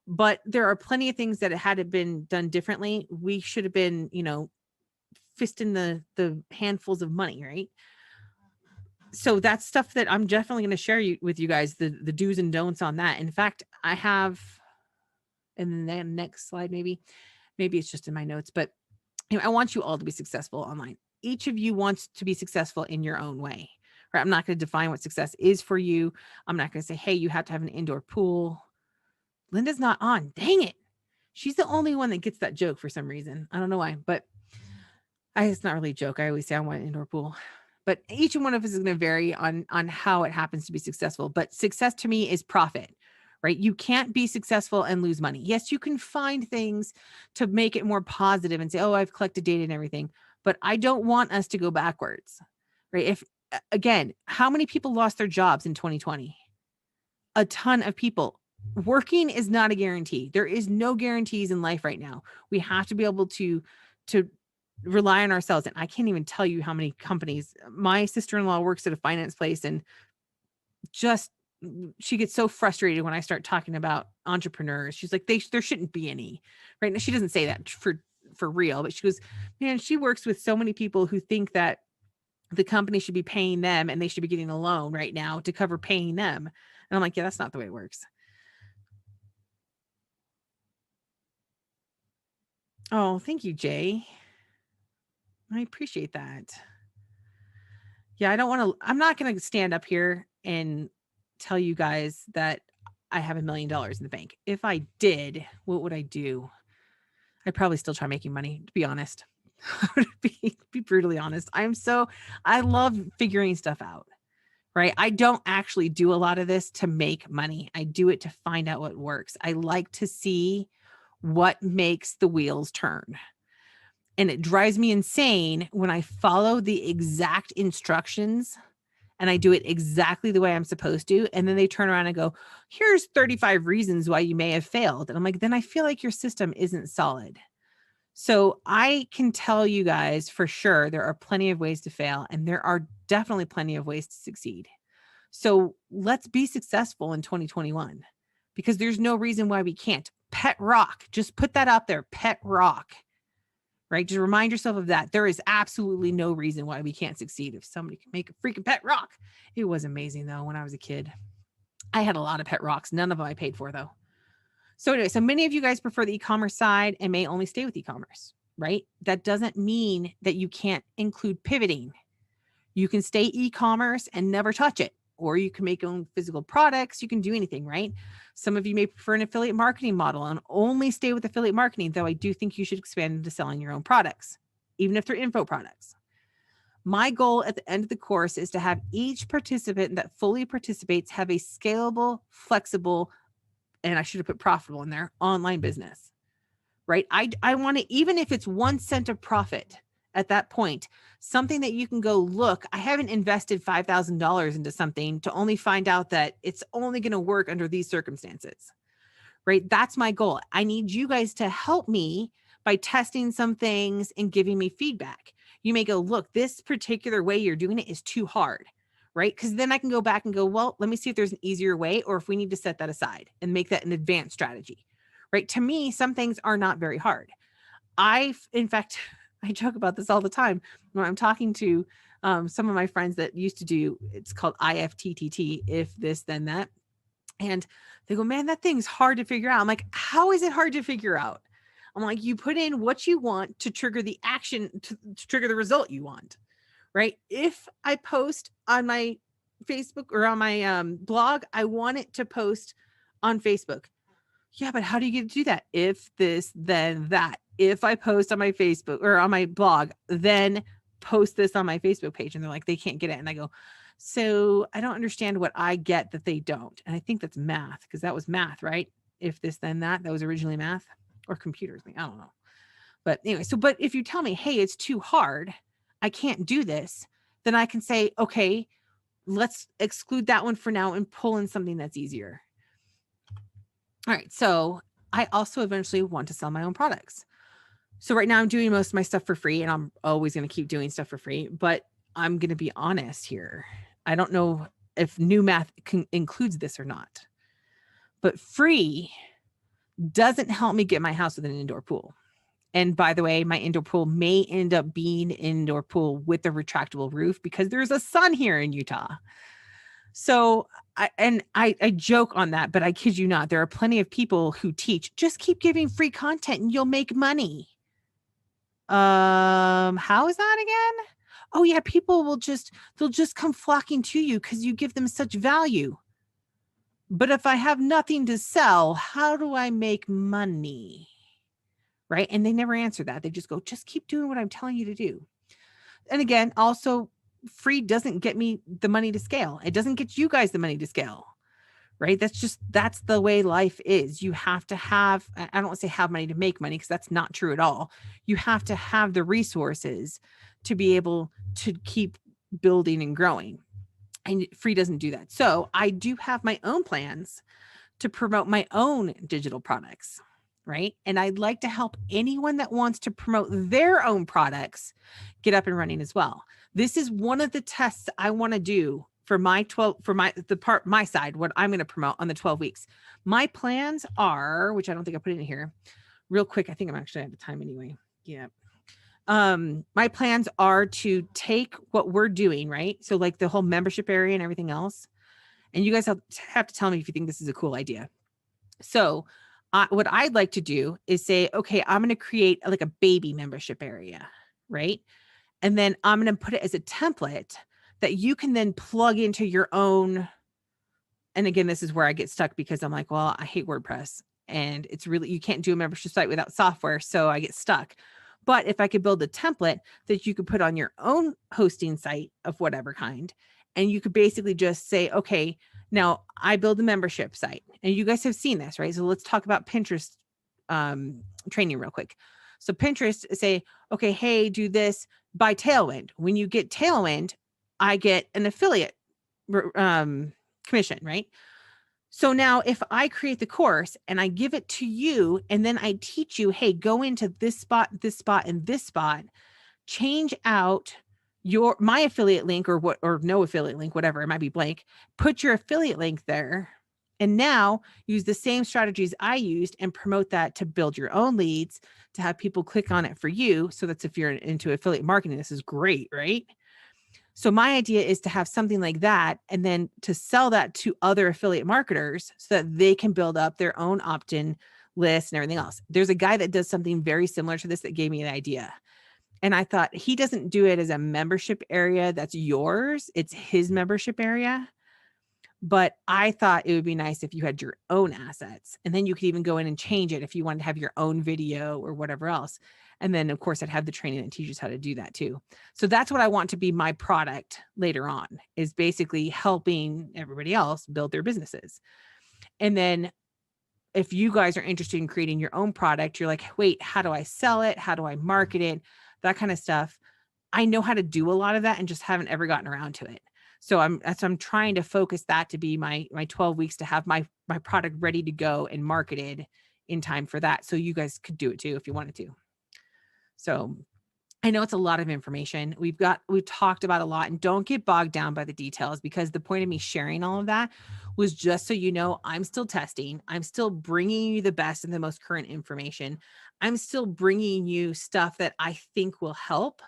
But there are plenty of things that had it been done differently, we should have been, fisting the handfuls of money, right? So that's stuff that I'm definitely going to share with you guys, the do's and don'ts on that. In fact, I have, and then next slide, maybe it's just in my notes, but I want you all to be successful online. Each of you wants to be successful in your own way, right? I'm not going to define what success is for you. I'm not going to say, hey, you have to have an indoor pool. Linda's not on. Dang it. She's the only one that gets that joke for some reason. I don't know why, but it's not really a joke. I always say I want an indoor pool, but each one of us is going to vary on how it happens to be successful. But success to me is profit, right? You can't be successful and lose money. Yes, you can find things to make it more positive and say, oh, I've collected data and everything, but I don't want us to go backwards, right? Again, how many people lost their jobs in 2020? A ton of people. Working is not a guarantee. There is no guarantees in life right now. We have to be able to rely on ourselves. And I can't even tell you how many companies. My sister-in-law works at a finance place and she gets so frustrated when I start talking about entrepreneurs. She's like, there shouldn't be any, right? Now, she doesn't say that for real, but she goes, man, she works with so many people who think that the company should be paying them and they should be getting a loan right now to cover paying them. And I'm like, yeah, that's not the way it works. Oh, thank you, Jay. I appreciate that. Yeah, I'm not going to stand up here and tell you guys that I have $1 million in the bank. If I did, what would I do? I'd probably still try making money, to be honest. I would be brutally honest. I love figuring stuff out, right? I don't actually do a lot of this to make money. I do it to find out what works. I like to see what makes the wheels turn. And it drives me insane when I follow the exact instructions and I do it exactly the way I'm supposed to. And then they turn around and go, here's 35 reasons why you may have failed. And I'm like, then I feel like your system isn't solid. So I can tell you guys for sure, there are plenty of ways to fail, and there are definitely plenty of ways to succeed. So let's be successful in 2021 because there's no reason why we can't. Pet rock, just put that out there, pet rock, right? Just remind yourself of that. There is absolutely no reason why we can't succeed if somebody can make a freaking pet rock. It was amazing though when I was a kid. I had a lot of pet rocks. None of them I paid for though. So anyway, so many of you guys prefer the e-commerce side and may only stay with e-commerce, right? That doesn't mean that you can't include pivoting. You can stay e-commerce and never touch it, or you can make your own physical products. You can do anything, right? Some of you may prefer an affiliate marketing model and only stay with affiliate marketing, though I do think you should expand into selling your own products, even if they're info products. My goal at the end of the course is to have each participant that fully participates have a scalable, flexible, and I should have put profitable in there, online business, right? I want to, even if it's 1 cent of profit at that point, something that you can go, look, I haven't invested $5,000 into something to only find out that it's only going to work under these circumstances, right? That's my goal. I need you guys to help me by testing some things and giving me feedback. You may go, look, this particular way you're doing it is too hard, right? Because then I can go back and go, well, let me see if there's an easier way, or if we need to set that aside and make that an advanced strategy, right? To me, some things are not very hard. In fact, I joke about this all the time when I'm talking to some of my friends that used to do, it's called IFTTT, if this, then that. And they go, man, that thing's hard to figure out. I'm like, how is it hard to figure out? I'm like, you put in what you want to trigger the action, to trigger the result you want, right? If I post on my Facebook or on my blog, I want it to post on Facebook. Yeah, but how do you get to do that? If this, then that. If I post on my Facebook or on my blog, then post this on my Facebook page. And they're like, they can't get it. And I go, so I don't understand what I get that they don't. And I think that's math, because that was math, right? If this, then that. That was originally math, or computers. I don't know. But anyway, but if you tell me, hey, it's too hard, I can't do this, then I can say, okay, let's exclude that one for now and pull in something that's easier. All right. So I also eventually want to sell my own products. So right now I'm doing most of my stuff for free, and I'm always going to keep doing stuff for free, but I'm going to be honest here. I don't know if new math includes this or not, but free doesn't help me get my house with an indoor pool. And by the way, my indoor pool may end up being an indoor pool with a retractable roof because there's a sun here in Utah. So I joke on that, but I kid you not, there are plenty of people who teach, just keep giving free content and you'll make money. How is that again? Oh yeah, people they'll just come flocking to you because you give them such value. But if I have nothing to sell, how do I make money? Right? And they never answer that. They just go, just keep doing what I'm telling you to do. And again, also, free doesn't get me the money to scale. It doesn't get you guys the money to scale, right? That's the way life is. You have to have, I don't want to say have money to make money, because that's not true at all. You have to have the resources to be able to keep building and growing. And free doesn't do that. So I do have my own plans to promote my own digital products, right? And I'd like to help anyone that wants to promote their own products get up and running as well. This is one of the tests I want to do for my my side, what I'm going to promote on the 12 weeks. My plans are, which I don't think I put in here real quick. I think I'm actually out of time anyway. Yeah. My plans are to take what we're doing, right? So like the whole membership area and everything else. And you guys have to tell me if you think this is a cool idea. So what I'd like to do is say, okay, I'm going to create like a baby membership area, right? And then I'm going to put it as a template that you can then plug into your own. And again, this is where I get stuck because I'm like, well, I hate WordPress and it's really, you can't do a membership site without software. So I get stuck. But if I could build a template that you could put on your own hosting site of whatever kind, and you could basically just say, okay, now I build a membership site, and you guys have seen this, right? So let's talk about Pinterest training real quick. So Pinterest say, okay, hey, do this by Tailwind. When you get Tailwind, I get an affiliate commission, right? So now if I create the course and I give it to you and then I teach you, hey, go into this spot, and this spot, change out my affiliate link or no affiliate link, whatever, it might be blank, put your affiliate link there. And now use the same strategies I used and promote that to build your own leads, to have people click on it for you. So that's if you're into affiliate marketing, this is great, right? So my idea is to have something like that and then to sell that to other affiliate marketers so that they can build up their own opt-in list and everything else. There's a guy that does something very similar to this that gave me an idea. And I thought, he doesn't do it as a membership area that's yours. It's his membership area. But I thought it would be nice if you had your own assets, and then you could even go in and change it if you wanted to have your own video or whatever else. And then of course I'd have the training that teaches how to do that too. So that's what I want to be my product later on, is basically helping everybody else build their businesses. And then if you guys are interested in creating your own product, you're like, wait, how do I sell it? How do I market it? That kind of stuff. I know how to do a lot of that and just haven't ever gotten around to it. So I'm trying to focus that to be my 12 weeks to have my product ready to go and marketed in time for that. So you guys could do it too, if you wanted to. So I know it's a lot of information. We've talked about a lot, and don't get bogged down by the details, because the point of me sharing all of that was just so you know, I'm still testing. I'm still bringing you the best and the most current information. I'm still bringing you stuff that I think will help,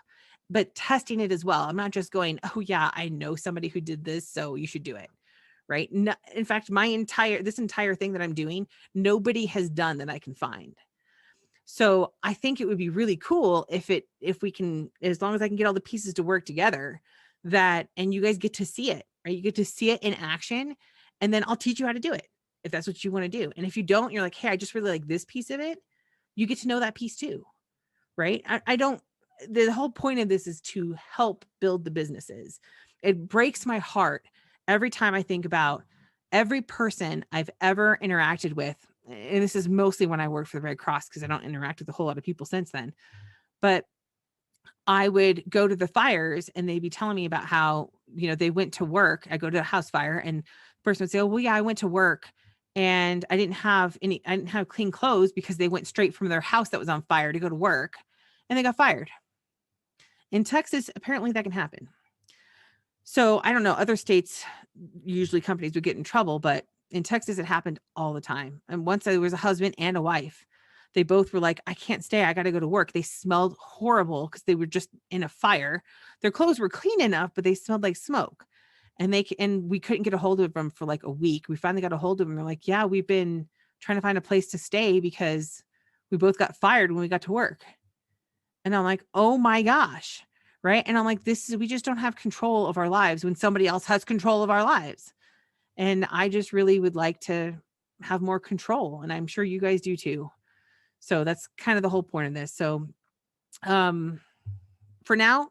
but testing it as well. I'm not just going, oh yeah, I know somebody who did this, so you should do it. Right. No, in fact, this entire thing that I'm doing, nobody has done that I can find. So I think it would be really cool if we can, as long as I can get all the pieces to work together, and you guys get to see it, right? You get to see it in action, and then I'll teach you how to do it if that's what you want to do. And if you don't, you're like, hey, I just really like this piece of it. You get to know that piece too, right? The whole point of this is to help build the businesses. It breaks my heart every time I think about every person I've ever interacted with. And this is mostly when I worked for the Red Cross, because I don't interact with a whole lot of people since then. But I would go to the fires and they'd be telling me about how, they went to work. I go to a house fire and the person would say, oh, well, yeah, I went to work and I didn't have clean clothes, because they went straight from their house that was on fire to go to work and they got fired. In Texas, apparently that can happen. So I don't know, other states, usually companies would get in trouble, but in Texas, it happened all the time. And once there was a husband and a wife, they both were like, I can't stay. I got to go to work. They smelled horrible because they were just in a fire. Their clothes were clean enough, but they smelled like smoke. And we couldn't get a hold of them for like a week. We finally got a hold of them. They're like, yeah, we've been trying to find a place to stay because we both got fired when we got to work. And I'm like, oh my gosh. Right. And I'm like, we just don't have control of our lives when somebody else has control of our lives. And I just really would like to have more control. And I'm sure you guys do too. So that's kind of the whole point of this. So for now,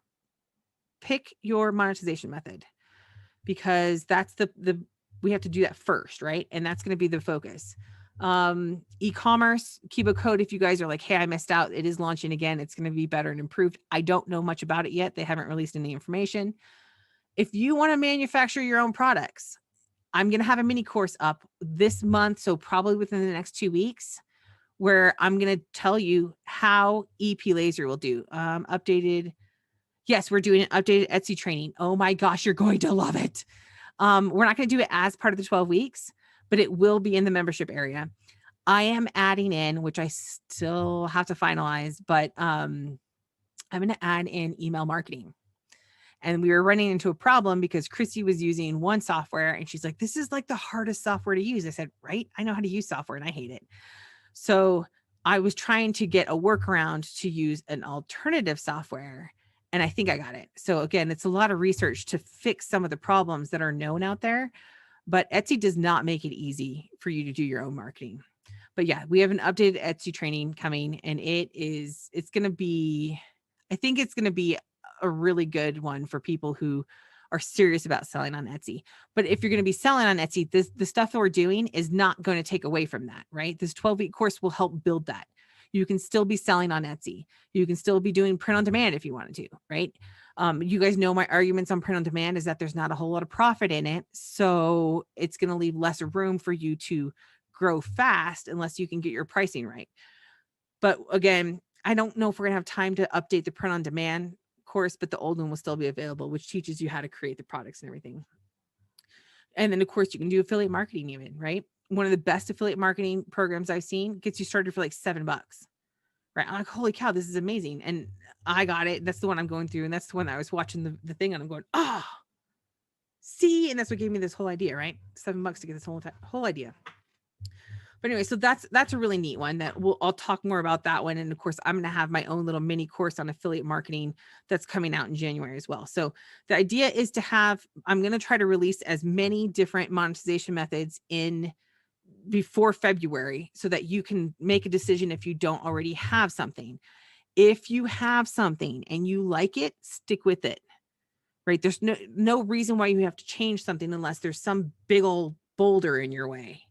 pick your monetization method, because that's we have to do that first, right? And that's going to be the focus. E-commerce, Kibo Code, if you guys are like, hey, I missed out, it is launching again. It's going to be better and improved. I don't know much about it yet. They haven't released any information. If you want to manufacture your own products, I'm going to have a mini course up this month. So probably within the next 2 weeks, where I'm going to tell you how EP Laser will do. Updated. Yes, we're doing an updated Etsy training. Oh my gosh, you're going to love it. We're not going to do it as part of the 12 weeks, but it will be in the membership area. I am adding in, which I still have to finalize, but I'm going to add in email marketing. And we were running into a problem because Chrissy was using one software and she's like, this is like the hardest software to use. I said, right, I know how to use software and I hate it. So I was trying to get a workaround to use an alternative software, and I think I got it. So again, it's a lot of research to fix some of the problems that are known out there, but Etsy does not make it easy for you to do your own marketing. But yeah, we have an updated Etsy training coming, and it's going to be, I think it's going to be a really good one for people who are serious about selling on Etsy. But if you're going to be selling on Etsy, the stuff that we're doing is not going to take away from that, right? This 12-week course will help build that. You can still be selling on Etsy. You can still be doing print on demand if you wanted to, right? You guys know my arguments on print on demand is that there's not a whole lot of profit in it. So it's going to leave less room for you to grow fast unless you can get your pricing right. But again, I don't know if we're going to have time to update the print on demand course, but the old one will still be available, which teaches you how to create the products and everything. And then of course you can do affiliate marketing even, right? One of the best affiliate marketing programs I've seen gets you started for like $7. Right. I'm like, holy cow, this is amazing. And I got it. That's the one I'm going through. And that's the one I was watching the thing and I'm going, see, and that's what gave me this whole idea, right? $7 to get this whole idea. But anyway, so that's a really neat one that I'll talk more about that one. And of course, I'm going to have my own little mini course on affiliate marketing that's coming out in January as well. So the idea is I'm going to try to release as many different monetization methods before February so that you can make a decision if you don't already have something. If you have something and you like it, stick with it, right? There's no reason why you have to change something unless there's some big old boulder in your way.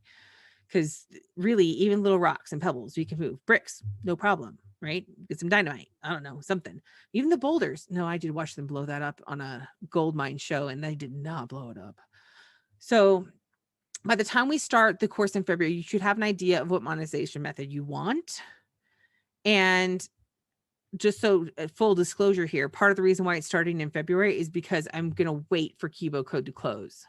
Because really, even little rocks and pebbles, we can move. Bricks, no problem, right? Get some dynamite. I don't know, something. Even the boulders. No, I did watch them blow that up on a gold mine show, and they did not blow it up. So by the time we start the course in February, you should have an idea of what monetization method you want. And just so full disclosure here, part of the reason why it's starting in February is because I'm going to wait for Kibo Code to close.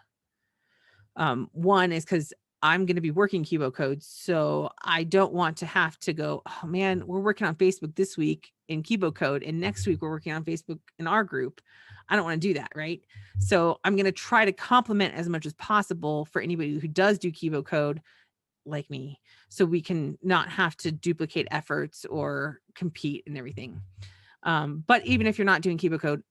One is because I'm going to be working Kibo Code, so I don't want to have to go, oh man, we're working on Facebook this week in Kibo Code, and next week we're working on Facebook in our group. I don't want to do that, right? So I'm going to try to complement as much as possible for anybody who does do Kibo Code like me, so we can not have to duplicate efforts or compete and everything. But even if you're not doing Kibo Code,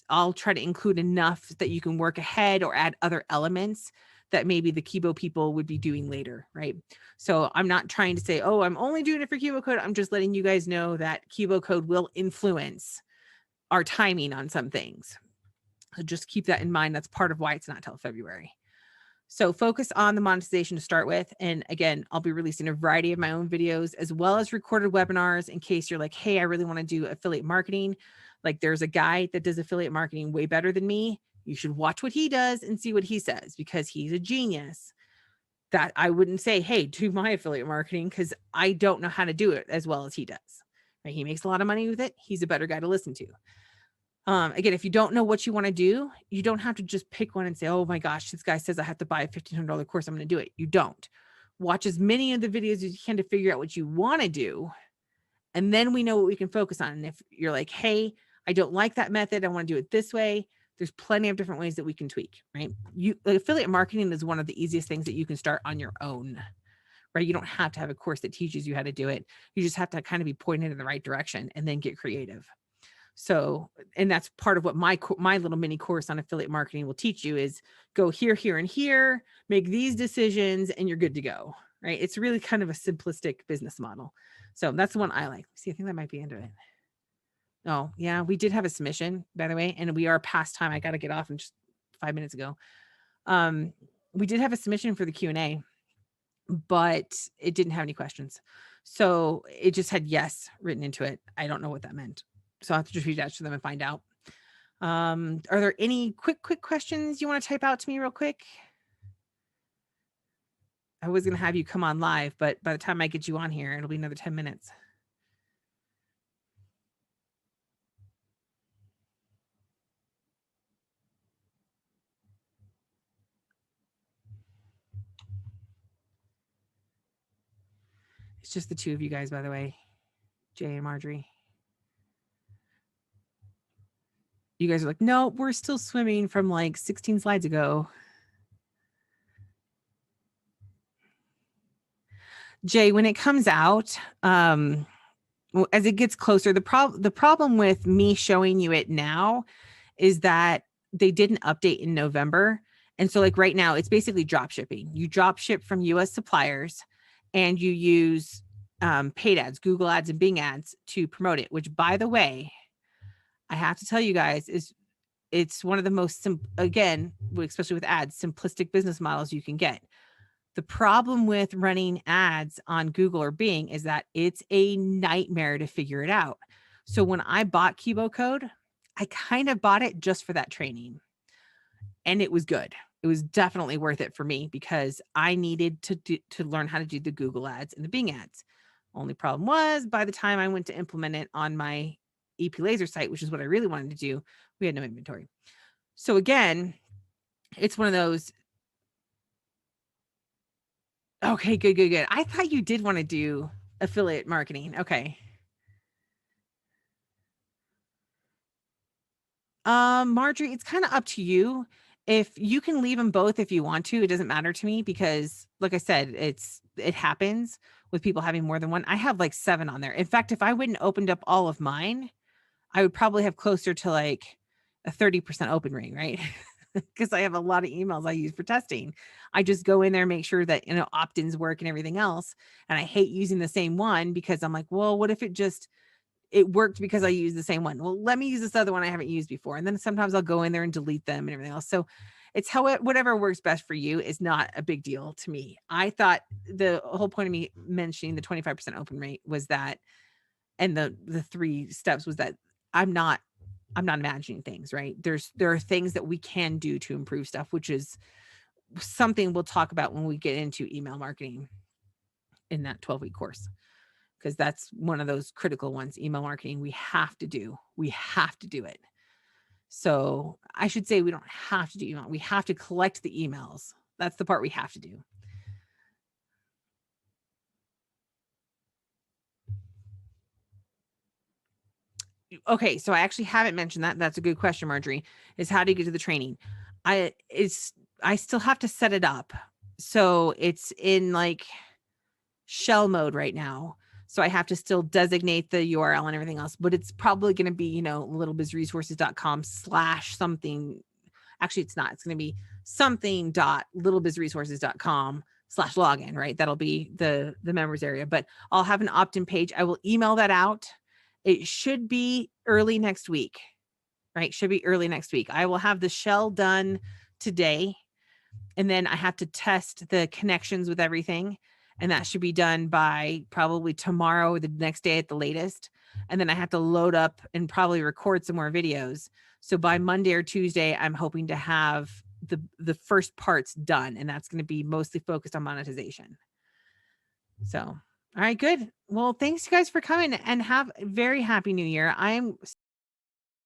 I'll try to include enough that you can work ahead or add other elements that maybe the Kibo people would be doing later, right? So I'm not trying to say, oh, I'm only doing it for Kibo Code. I'm just letting you guys know that Kibo Code will influence our timing on some things. So just keep that in mind. That's part of why it's not till February. So focus on the monetization to start with. And again, I'll be releasing a variety of my own videos as well as recorded webinars in case you're like, hey, I really want to do affiliate marketing. Like there's a guy that does affiliate marketing way better than me. You should watch what he does and see what he says because he's a genius. That I wouldn't say, hey, do my affiliate marketing because I don't know how to do it as well as he does. Right? He makes a lot of money with it. He's a better guy to listen to. Again, if you don't know what you want to do, you don't have to just pick one and say, oh my gosh, this guy says I have to buy a $1,500 course. I'm going to do it. You don't. Watch as many of the videos as you can to figure out what you want to do. And then we know what we can focus on. And if you're like, hey, I don't like that method, I want to do it this way, there's plenty of different ways that we can tweak, right? Affiliate marketing is one of the easiest things that you can start on your own, right? You don't have to have a course that teaches you how to do it. You just have to kind of be pointed in the right direction and then get creative. So, and that's part of what my little mini course on affiliate marketing will teach you is go here, here, and here, make these decisions, and you're good to go, right? It's really kind of a simplistic business model. So that's the one I like. See, I think that might be into it. Oh, yeah, we did have a submission, by the way, and we are past time. I got to get off in just 5 minutes ago. We did have a submission for the Q&A, but it didn't have any questions. So it just had yes written into it. I don't know what that meant. So I'll have to just reach out to them and find out. Are there any quick questions you want to type out to me real quick? I was going to have you come on live, but by the time I get you on here, it'll be another 10 minutes. It's just the two of you guys, by the way, Jay and Marjorie. You guys are like, no, we're still swimming from like 16 slides ago. Jay, when it comes out, as it gets closer, the problem with me showing you it now is that they didn't update in November. And so like right now, it's basically drop shipping. You drop ship from US suppliers and you use paid ads, Google ads and Bing ads to promote it, which by the way, I have to tell you guys it's one of the most, again, especially with ads, simplistic business models you can get. The problem with running ads on Google or Bing is that it's a nightmare to figure it out. So when I bought Kibo Code, I kind of bought it just for that training, and it was good. It was definitely worth it for me because I needed to learn how to do the Google ads and the Bing ads. Only problem was by the time I went to implement it on my EP laser site, which is what I really wanted to do, we had no inventory. So again, it's one of those. Okay, good, good, good. I thought you did want to do affiliate marketing. Okay. Marjorie, it's kind of up to you. If you can leave them both if you want to, it doesn't matter to me because like I said, it happens with people having more than one. I have like 7 on there. In fact, if I went and opened up all of mine, I would probably have closer to like a 30% open rate, right? Because I have a lot of emails I use for testing. I just go in there, make sure that, opt-ins work and everything else. And I hate using the same one because I'm like, well, what if it worked because I used the same one? Well, let me use this other one I haven't used before. And then sometimes I'll go in there and delete them and everything else. So it's whatever works best for you is not a big deal to me. I thought the whole point of me mentioning the 25% open rate was that, and the 3 steps was that I'm not imagining things, right? There are things that we can do to improve stuff, which is something we'll talk about when we get into email marketing in that 12-week course, because that's one of those critical ones. Email marketing, we have to do it. So I should say we don't have to do email. We have to collect the emails. That's the part we have to do. Okay, so I actually haven't mentioned that. That's a good question, Marjorie. Is how do you get to the training? I still have to set it up. So it's in like shell mode right now. So I have to still designate the URL and everything else, but it's probably going to be, littlebizresources.com/something. Actually, it's not. It's going to be something.littlebizresources.com/login, right? That'll be the members area, but I'll have an opt-in page. I will email that out. It should be early next week, right? Should be early next week. I will have the shell done today, and then I have to test the connections with everything. And that should be done by probably tomorrow or the next day at the latest. And then I have to load up and probably record some more videos. So by Monday or Tuesday, I'm hoping to have the first parts done. And that's going to be mostly focused on monetization. So, all right, good. Well, thanks you guys for coming and have a very happy new year. I'm